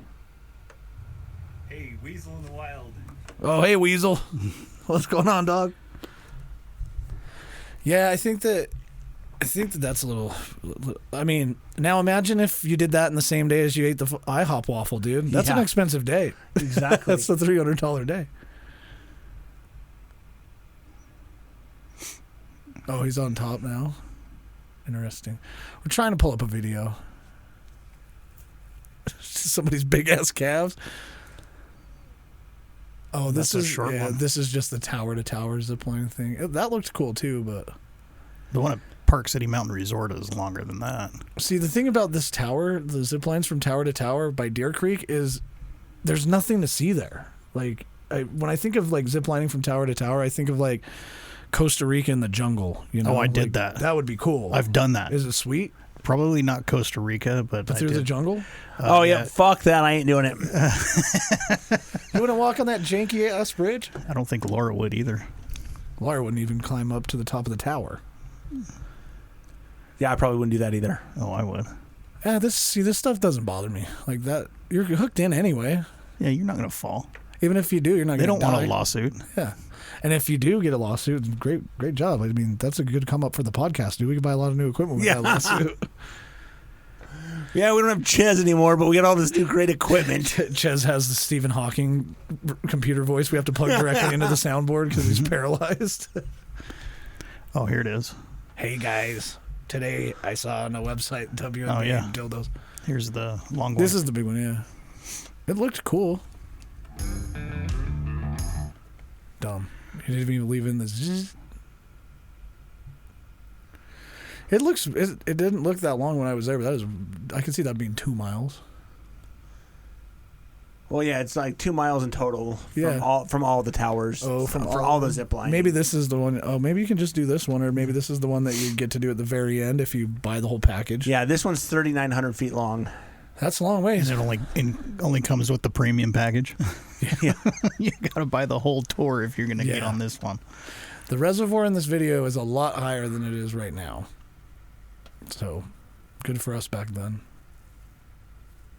Hey, Weasel in the Wild. Oh, hey, Weasel. What's going on, dog? Yeah, I think that's a little... I mean, now imagine if you did that in the same day as you ate the IHOP waffle, dude. That's an expensive day. Exactly. That's a $300 day. Oh, he's on top now. Interesting. We're trying to pull up a video. Somebody's big ass calves. Oh, this is a short one. This is just the tower to tower zipline thing. That looked cool too, but the one at Park City Mountain Resort is longer than that. See, the thing about this tower, the ziplines from tower to tower by Deer Creek, is there's nothing to see there. Like when I think of like ziplining from tower to tower, I think of like Costa Rica in the jungle. You know, I did that. That would be cool. I've done that. Is it sweet? Probably not Costa Rica, but through the jungle. Yeah, fuck that! I ain't doing it. You wouldn't walk on that janky ass bridge? I don't think Laura would either. Laura wouldn't even climb up to the top of the tower. Yeah, I probably wouldn't do that either. Oh, I would. Yeah, this stuff doesn't bother me like that. You're hooked in anyway. Yeah, you're not gonna fall. Even if you do, you're not. They don't want a lawsuit. Yeah. And if you do get a lawsuit, great job. I mean, that's a good come up for the podcast, dude. We can buy a lot of new equipment with that lawsuit. Yeah, we don't have Ches anymore, but we got all this new great equipment. Ches has the Stephen Hawking computer voice. We have to plug directly into the soundboard because he's paralyzed. Oh, here it is. Hey, guys. Today I saw on a website, WNBA dildos. Here's the long one. This is the big one, yeah. It looked cool. Dumb. You didn't even leave in the zzz. It didn't look that long when I was there, but I can see that being 2 miles. Well, yeah, it's like 2 miles in total from all the towers. Oh, for all the zip lines. Maybe this is the one. Oh, maybe you can just do this one, or maybe this is the one that you get to do at the very end if you buy the whole package. Yeah, this one's 3,900 feet long. That's a long ways. And it only comes with the premium package. Yeah. You got to buy the whole tour if you're going to get on this one. The reservoir in this video is a lot higher than it is right now. So, good for us back then.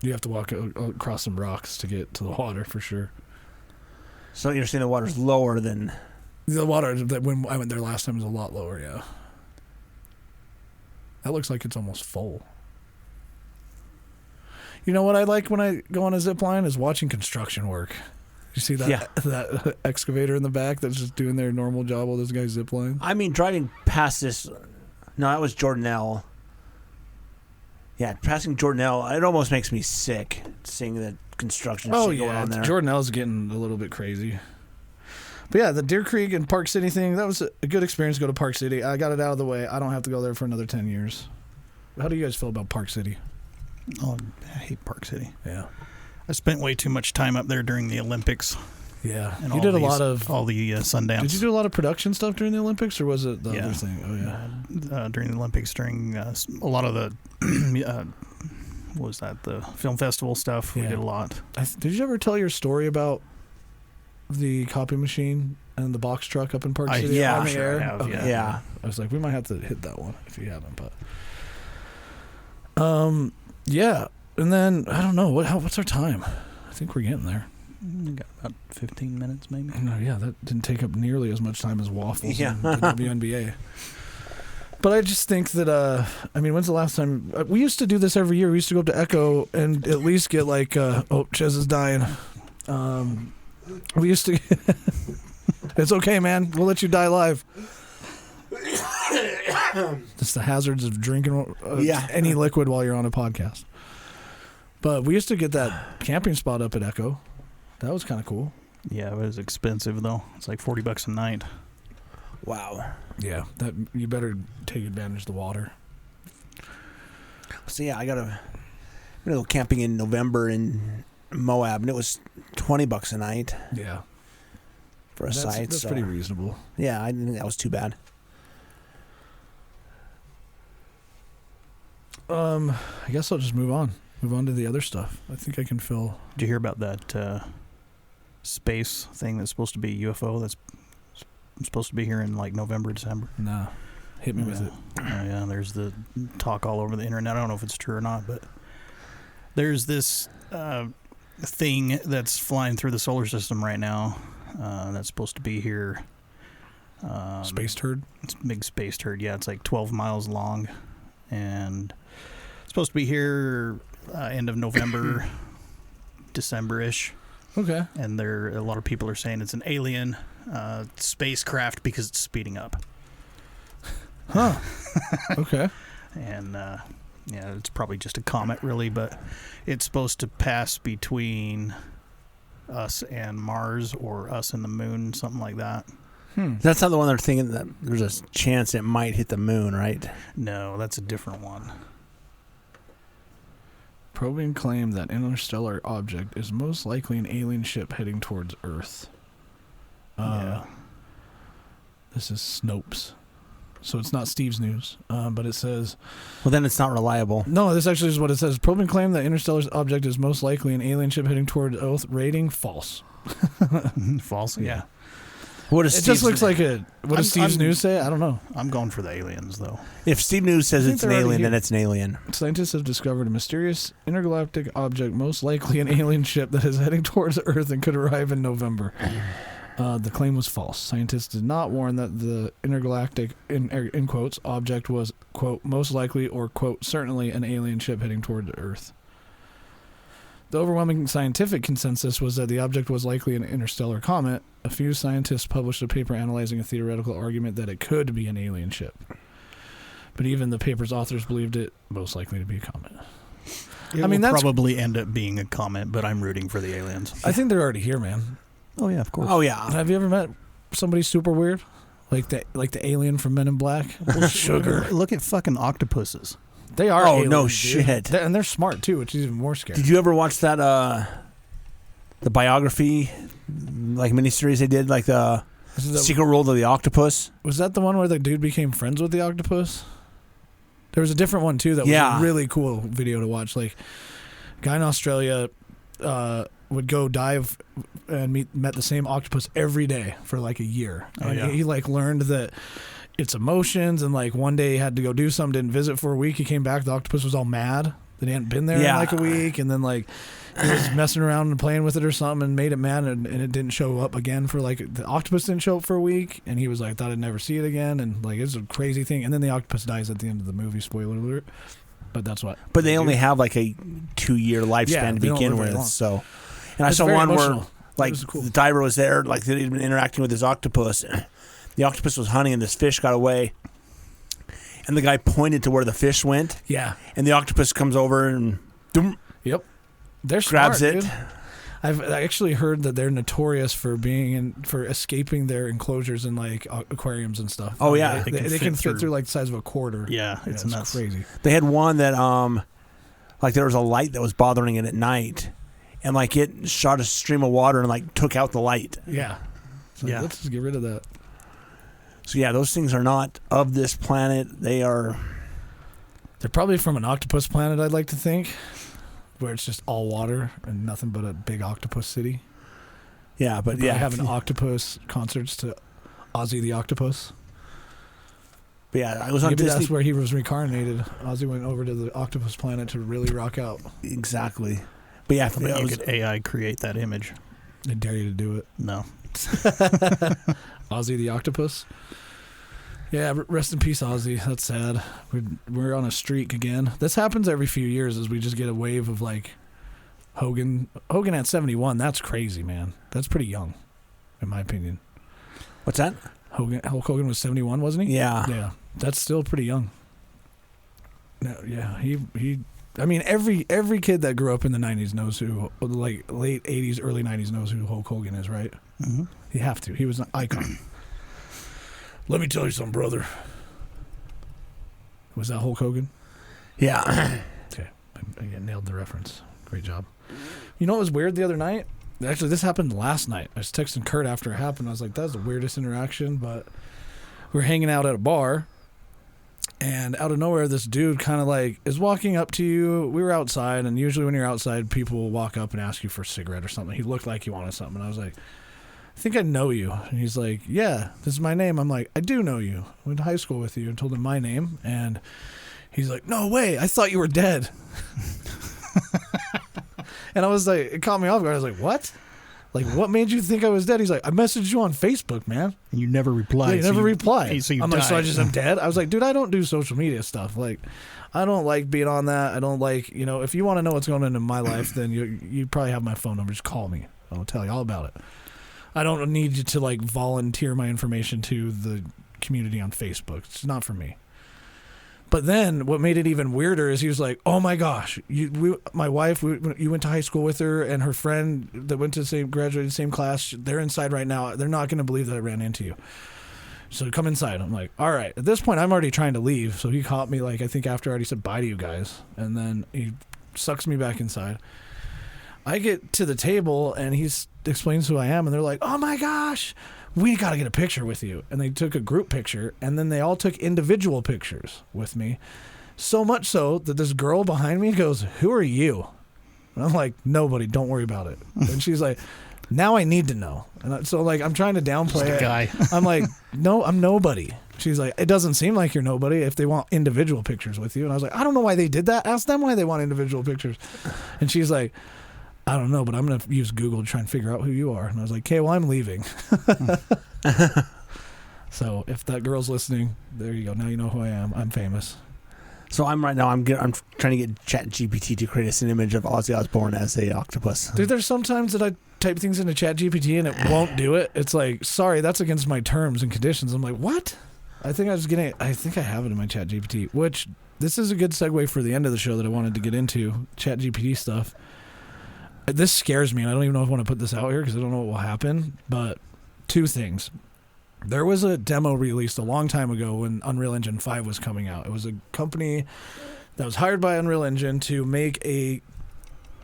You have to walk across some rocks to get to the water for sure. So you're saying the water's lower than... The water, when I went there last time, was a lot lower, yeah. That looks like it's almost full. You know what I like when I go on a zip line is watching construction work. You see that excavator in the back that's just doing their normal job while this guy's zip line? I mean, driving past this... No, that was Jordanelle. Yeah, passing Jordanelle, it almost makes me sick seeing the construction shit going on there. Jordanelle's getting a little bit crazy. But yeah, the Deer Creek and Park City thing, that was a good experience to go to Park City. I got it out of the way. I don't have to go there for another 10 years. How do you guys feel about Park City? Oh, I hate Park City. Yeah. I spent way too much time up there during the Olympics. Yeah. And you did a lot of... all the Sundance. Did you do a lot of production stuff during the Olympics, or was it the other thing? Oh, yeah. During the Olympics, during a lot of the... what was that? The film festival stuff. We did a lot. Did you ever tell your story about the copy machine and the box truck up in Park City? Yeah, sure I have. Okay. Yeah. I was like, we might have to hit that one if you haven't, but... Yeah. And then, I don't know, what's our time? I think we're getting there. We got about 15 minutes, maybe. No, yeah, that didn't take up nearly as much time as waffles and the WNBA. But I just think that, I mean, when's the last time? We used to do this every year. We used to go up to Echo and at least get like, oh, Ches is dying. We used to, it's okay, man. We'll let you die live. It's the hazards of drinking any liquid while you're on a podcast. But we used to get that camping spot up at Echo. That was kind of cool. Yeah, it was expensive though. It's like $40 a night. Wow. Yeah, that you better take advantage of the water. So yeah, I'm gonna go camping in November in Moab, and it was $20 a night. Yeah, for a site. That's pretty reasonable. Yeah, I didn't think that was too bad. I guess I'll just move on. Move on to the other stuff. I think I can fill. Did you hear about that space thing that's supposed to be UFO that's supposed to be here in like November, December? Nah. Hit me with it. Yeah, there's the talk all over the internet. I don't know if it's true or not, but there's this thing that's flying through the solar system right now that's supposed to be here. Space turd? It's a big space turd. Yeah, it's like 12 miles long, and it's supposed to be here end of November, December-ish. Okay. And a lot of people are saying it's an alien spacecraft because it's speeding up. Huh. Okay. And yeah, it's probably just a comet, really, but it's supposed to pass between us and Mars or us and the moon, something like that. That's not the one they're thinking that there's a chance it might hit the moon, right? No, that's a different one. Probing claim that interstellar object is most likely an alien ship heading towards Earth. Yeah. This is Snopes. So it's not Steve's news, but it says... Well, then it's not reliable. No, this actually is what it says. Probing claim that interstellar object is most likely an alien ship heading toward Earth. Rating, false. False? Yeah. What does It just looks like a... What does Steve's news say? I don't know. I'm going for the aliens, though. If Steve News says it's an alien, then it's an alien. Scientists have discovered a mysterious intergalactic object, most likely an alien ship that is heading towards Earth and could arrive in November. The claim was false. Scientists did not warn that the intergalactic, in quotes, object was, quote, most likely or, quote, certainly an alien ship heading toward Earth. The overwhelming scientific consensus was that the object was likely an interstellar comet. A few scientists published a paper analyzing a theoretical argument that it could be an alien ship. But even the paper's authors believed it most likely to be a comet. It will probably end up being a comet, but I'm rooting for the aliens. I think they're already here, man. Oh yeah, of course. Oh yeah. Have you ever met somebody super weird, like the alien from Men in Black? Sugar. Look at fucking octopuses. They are. Oh aliens, no dude. shit. And they're smart too, which is even more scary. Did you ever watch that the biography like miniseries they did, like the Secret World of the Octopus? Was that the one where the dude became friends with the octopus? There was a different one too that was a really cool video to watch. Like, a guy in Australia would go dive and met the same octopus every day for like a year. And he like learned that its emotions, and like one day he had to go do something, didn't visit for a week. He came back, the octopus was all mad that he hadn't been there in like a week, and then like he was messing around and playing with it or something and made it mad, and it didn't show up again for like, the octopus didn't show up for a week, and he was like, thought I'd never see it again, and like it's a crazy thing. And then the octopus dies at the end of the movie, spoiler alert. But that's what. But they only have like a 2-year lifespan to begin with, so. And I saw one emotional. where like the diver was there, like they'd been interacting with his octopus. The octopus was hunting, and this fish got away. And the guy pointed to where the fish went. Yeah. And the octopus comes over and Yep. They're grabs smart, it. Dude. I've actually heard that they're notorious for for escaping their enclosures in like aquariums and stuff. Oh yeah, they can fit through like the size of a quarter. Yeah, it's nuts. Crazy. They had one that like there was a light that was bothering it at night, and like it shot a stream of water and like took out the light. Yeah. So let's just get rid of that. So yeah, those things are not of this planet. They're probably from an octopus planet, I'd like to think, where it's just all water and nothing but a big octopus city. Yeah, but yeah, having octopus concerts to Ozzy the Octopus. But yeah, I was on Maybe Disney. that's where he was reincarnated. Ozzy went over to the octopus planet to really rock out. Exactly. But yeah, you could AI create that image. I dare you to do it. No. Ozzy the Octopus. Yeah, rest in peace, Ozzy. That's sad. We're on a streak again. This happens every few years as we just get a wave of like Hogan at 71. That's crazy, man. That's pretty young, in my opinion. What's that? Hulk Hogan was 71, wasn't he? Yeah. Yeah. That's still pretty young. No, yeah. He I mean, every kid that grew up in the 90s knows who, like late 80s, early 90s knows who Hulk Hogan is, right? Mm-hmm. You have to. He was an icon. Let me tell you something, brother. Was that Hulk Hogan? Yeah. Okay, I nailed the reference. Great job. You know what was weird the other night? Actually, this happened last night. I was texting Kurt after it happened. I was like, that was the weirdest interaction, but we were hanging out at a bar, and out of nowhere, this dude kind of like is walking up to you. We were outside, and usually when you're outside, people will walk up and ask you for a cigarette or something. He looked like he wanted something, and I was like, I think I know you. And he's like, yeah, this is my name. I'm like, I do know you. I went to high school with you. And told him my name, and he's like, no way, I thought you were dead. And I was like, it caught me off guard. I was like, what? Like, what made you think I was dead? He's like, I messaged you on Facebook, man. And you never replied. Yeah, you never replied. So I'm like, so I just am dead? I was like, dude, I don't do social media stuff. Like, I don't like being on that. I don't like, if you want to know what's going on in my life, then you probably have my phone number. Just call me. I'll tell you all about it. I don't need you to, like, volunteer my information to the community on Facebook. It's not for me. But then what made it even weirder is he was like, oh my gosh, my wife, you went to high school with her, and her friend that went to graduated the same class, they're inside right now. They're not going to believe that I ran into you. So come inside. I'm like, all right. At this point, I'm already trying to leave. So he caught me, like, I think after I already said bye to you guys. And then he sucks me back inside. I get to the table, and he explains who I am, and they're like, oh my gosh, we got to get a picture with you. And they took a group picture, and then they all took individual pictures with me. So much so that this girl behind me goes, who are you? And I'm like, nobody, don't worry about it. And she's like, now I need to know. And so, like, I'm trying to downplay it. Guy. I'm like, no, I'm nobody. She's like, it doesn't seem like you're nobody if they want individual pictures with you. And I was like, I don't know why they did that. Ask them why they want individual pictures. And she's like, I don't know, but I'm going to use Google to try and figure out who you are. And I was like, okay, well, I'm leaving. So if that girl's listening, there you go. Now you know who I am. I'm famous. So I'm trying to get ChatGPT to create us an image of Ozzy Osbourne as a octopus. Dude, there's sometimes that I type things into ChatGPT and it won't do it. It's like, sorry, that's against my terms and conditions. I'm like, what? I think I have it in my ChatGPT, which this is a good segue for the end of the show that I wanted to get into, ChatGPT stuff. This scares me, and I don't even know if I want to put this out here because I don't know what will happen, but two things. There was a demo released a long time ago when Unreal Engine 5 was coming out. It was a company that was hired by Unreal Engine to make a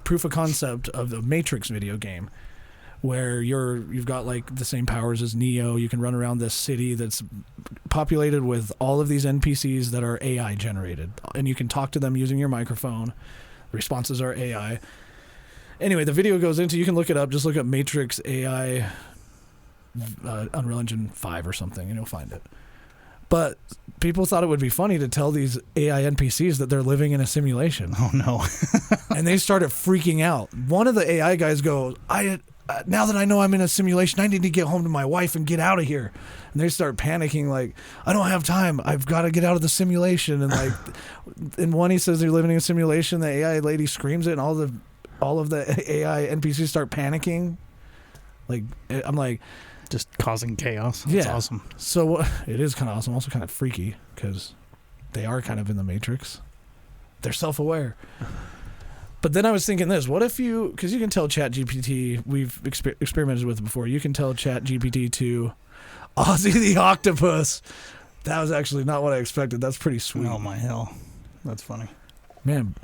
proof of concept of the Matrix video game where you've got like the same powers as Neo. You can run around this city that's populated with all of these NPCs that are AI generated, and you can talk to them using your microphone. Responses are AI. Anyway, the video goes into, you can look it up, just look up Matrix AI Unreal Engine 5 or something, and you'll find it. But people thought it would be funny to tell these AI NPCs that they're living in a simulation. Oh, no. And they started freaking out. One of the AI guys goes, now that I know I'm in a simulation, I need to get home to my wife and get out of here. And they start panicking, like, I don't have time. I've got to get out of the simulation. And like, in one, he says they're living in a simulation. The AI lady screams it, and all of the AI NPCs start panicking. Like, I'm like, just causing chaos. That's awesome. So it is kind of awesome. Also kind of freaky because they are kind of in the Matrix. They're self-aware. But then I was thinking this: what if because you can tell ChatGPT, we've experimented with it before. You can tell ChatGPT to Ozzy the Octopus. That was actually not what I expected. That's pretty sweet. Oh my hell, that's funny, man.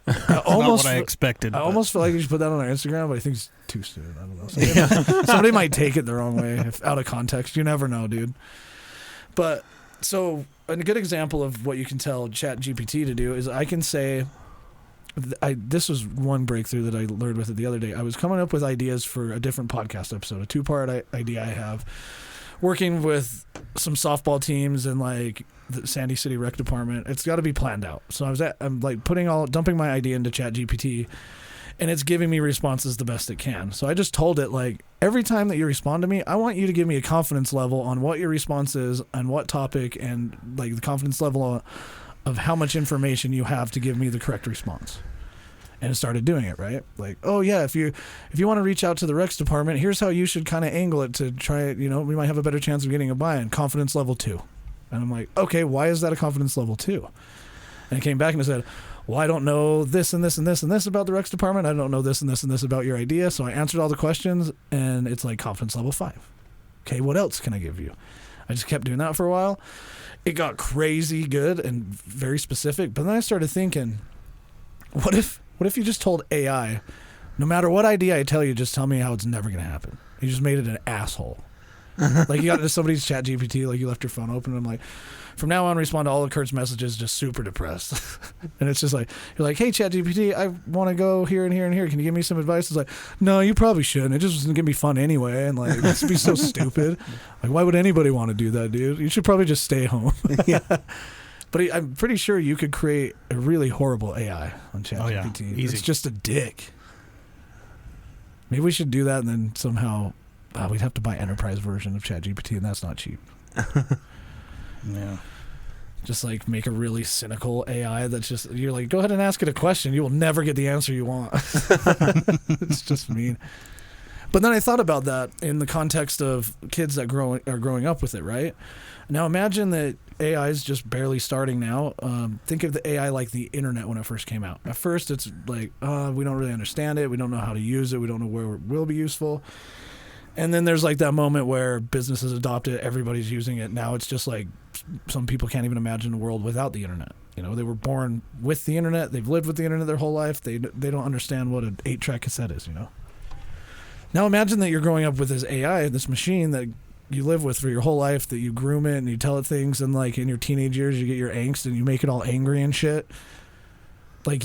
Not what I expected. I almost feel like we should put that on our Instagram, but I think it's too soon. I don't know. Somebody might take it the wrong way, out of context. You never know, dude. But so a good example of what you can tell ChatGPT to do is I can say, this was one breakthrough that I learned with it the other day. I was coming up with ideas for a different podcast episode, a 2-part idea I have, working with some softball teams and like the Sandy City Rec Department. It's got to be planned out. So I'm like dumping my idea into ChatGPT, and it's giving me responses the best it can. So I just told it, like, every time that you respond to me, I want you to give me a confidence level on what your response is and what topic, and like the confidence level of how much information you have to give me the correct response. And it started doing it, right? Like, oh yeah, if you want to reach out to the Recs department, here's how you should kind of angle it to try it. We might have a better chance of getting a buy-in. Confidence level 2. And I'm like, okay, why is that a confidence level 2? And it came back and it said, well, I don't know this and this and this and this about the Recs department. I don't know this and this and this about your idea. So I answered all the questions, and it's like confidence level 5. Okay, what else can I give you? I just kept doing that for a while. It got crazy good and very specific. But then I started thinking, what if you just told AI, no matter what idea I tell you, just tell me how it's never going to happen. You just made it an asshole. Like you got into somebody's chat GPT, like you left your phone open, and I'm like, from now on, respond to all of Kurt's messages just super depressed. And it's just like, you're like, hey, chat GPT, I want to go here and here and here. Can you give me some advice? It's like, no, you probably shouldn't. It just wasn't going to be fun anyway. And like, it's be so stupid. Like, why would anybody want to do that, dude? You should probably just stay home. Yeah. But I'm pretty sure you could create a really horrible AI on chat GPT. Easy. It's just a dick. Maybe we should do that, and then somehow we'd have to buy enterprise version of ChatGPT, and that's not cheap. Yeah. Just like make a really cynical AI that's just, you're like, go ahead and ask it a question. You will never get the answer you want. It's just mean. But then I thought about that in the context of kids that are growing up with it, right? Now imagine that AI is just barely starting now. Think of the AI like the internet when it first came out. At first it's like, we don't really understand it. We don't know how to use it. We don't know where it will be useful. And then there's like that moment where businesses adopt it, everybody's using it. Now it's just like some people can't even imagine a world without the internet. You know, they were born with the internet. They've lived with the internet their whole life. They don't understand what an 8-track cassette is, you know. Now imagine that you're growing up with this AI, this machine that you live with for your whole life, that you groom it and you tell it things, and like in your teenage years you get your angst and you make it all angry and shit. Like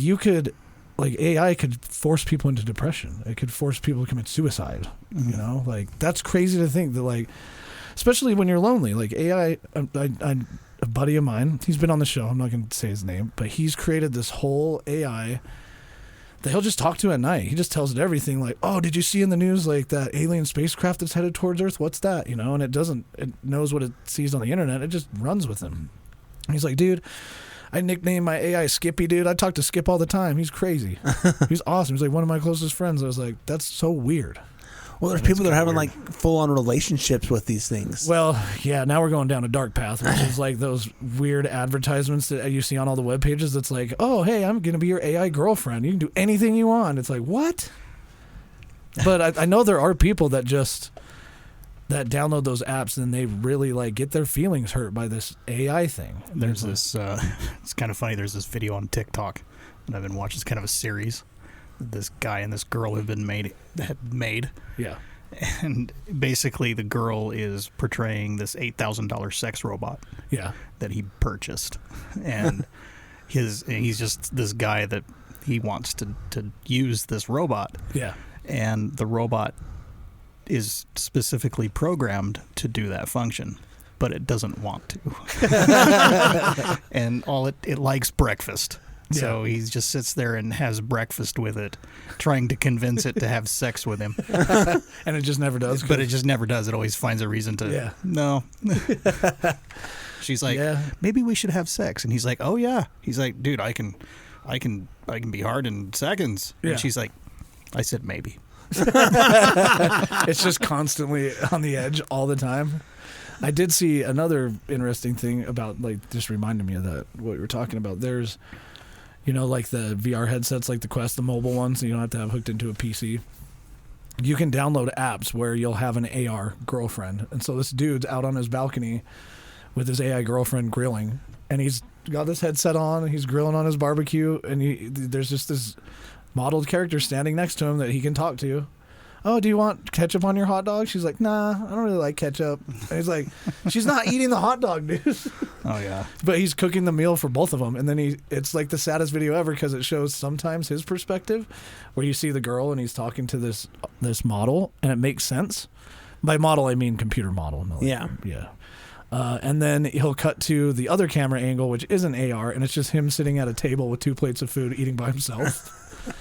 AI could force people into depression. It could force people to commit suicide. You know, like that's crazy to think that, like, especially when you're lonely. Like AI, a buddy of mine, he's been on the show. I'm not going to say his name, but he's created this whole AI that he'll just talk to at night. He just tells it everything. Like, oh, did you see in the news like that alien spacecraft that's headed towards Earth? What's that? You know, and it knows what it sees on the internet. It just runs with him. And he's like, dude, I nicknamed my AI Skippy, dude. I talk to Skip all the time. He's crazy. He's awesome. He's like one of my closest friends. I was like, that's so weird. Well, there's people that are having like full-on relationships with these things. Well, yeah, now we're going down a dark path, which is like those weird advertisements that you see on all the web pages. That's like, oh, hey, I'm going to be your AI girlfriend. You can do anything you want. It's like, what? But I know there are people that download those apps and they really like get their feelings hurt by this AI thing. There's this, it's kind of funny. There's this video on TikTok that I've been watching. It's kind of a series. This guy and this girl have been made. Yeah. And basically the girl is portraying this $8,000 sex robot. Yeah. That he purchased. And he's just this guy that he wants to use this robot. Yeah. And the robot is specifically programmed to do that function, but it doesn't want to. And it likes breakfast. Yeah. So he just sits there and has breakfast with it, trying to convince it to have sex with him. And it just never does. But it just never does. It always finds a reason to, no. She's like, maybe we should have sex. And he's like, oh, yeah. He's like, dude, I can be hard in seconds. Yeah. And she's like, I said maybe. It's just constantly on the edge all the time. I did see another interesting thing about, like, just reminded me of that, what you were talking about. There's, you know, like the VR headsets, like the Quest, the mobile ones, you don't have to have hooked into a PC. You can download apps where you'll have an AR girlfriend. And so this dude's out on his balcony with his AI girlfriend grilling, and he's got this headset on, and he's grilling on his barbecue, and there's just this modeled character standing next to him that he can talk to. Oh, do you want ketchup on your hot dog? She's like, nah, I don't really like ketchup. And he's like, she's not eating the hot dog, dude. Oh, yeah. But he's cooking the meal for both of them. And then it's like the saddest video ever because it shows sometimes his perspective where you see the girl and he's talking to this model and it makes sense. By model, I mean computer model. No, yeah. Yeah. And then he'll cut to the other camera angle, which isn't AR, and it's just him sitting at a table with 2 plates of food eating by himself.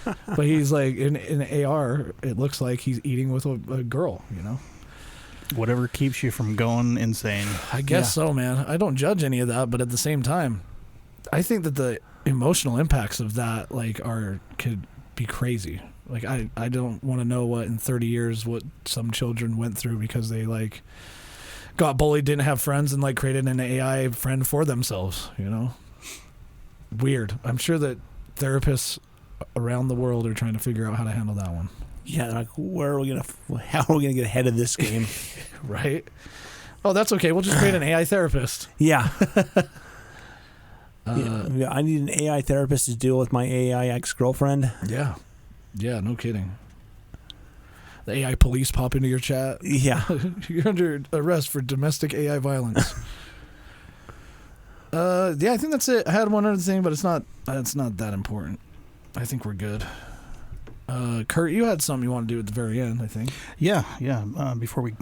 But he's like, in AR, it looks like he's eating with a girl, you know? Whatever keeps you from going insane. I guess so, man. I don't judge any of that, but at the same time, I think that the emotional impacts of that, like, could be crazy. Like, I don't want to know what in 30 years what some children went through because they, like, got bullied, didn't have friends, and, like, created an AI friend for themselves, you know? Weird. I'm sure that therapists around the world are trying to figure out how to handle that one. Yeah, like how are we gonna get ahead of this game? Right? Oh, that's okay. We'll just create an AI therapist. Yeah. Yeah, I need an AI therapist to deal with my AI ex-girlfriend. Yeah. Yeah, no kidding. The AI police pop into your chat. Yeah. You're under arrest for domestic AI violence. Yeah, I think that's it. I had one other thing, but it's not that important. I think we're good. Kurt, you had something you want to do at the very end, I think. Yeah. Before we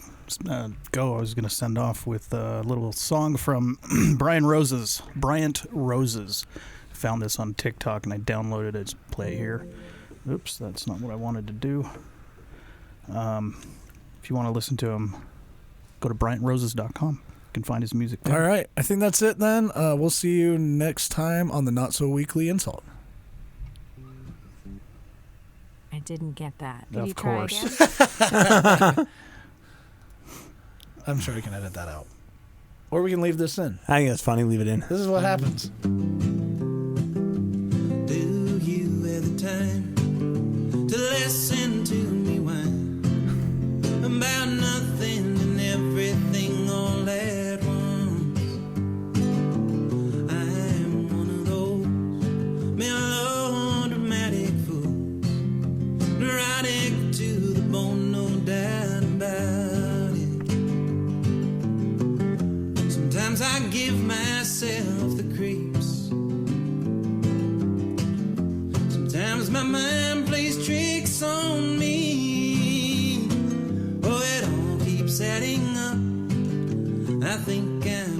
go, I was going to send off with a little song from Bryant Roses. Found this on TikTok, and I downloaded it to play here. Oops, that's not what I wanted to do. If you want to listen to him, go to BryantRoses.com. You can find his music there. All right. I think that's it then. We'll see you next time on the Not So Weekly InSalt. I didn't get that. Of you course. Try again? I'm sure I can edit that out. Or we can leave this in. I think that's funny. Leave it in. This is what happens. Do you have the time to listen to me whine about nothing and everything all at once? I'm one of those melodramatic fools, neurotic to the bone, no doubt about it. Sometimes I give myself the creeps. Sometimes my mind plays tricks on me. Oh, it all keeps adding up. I think I'm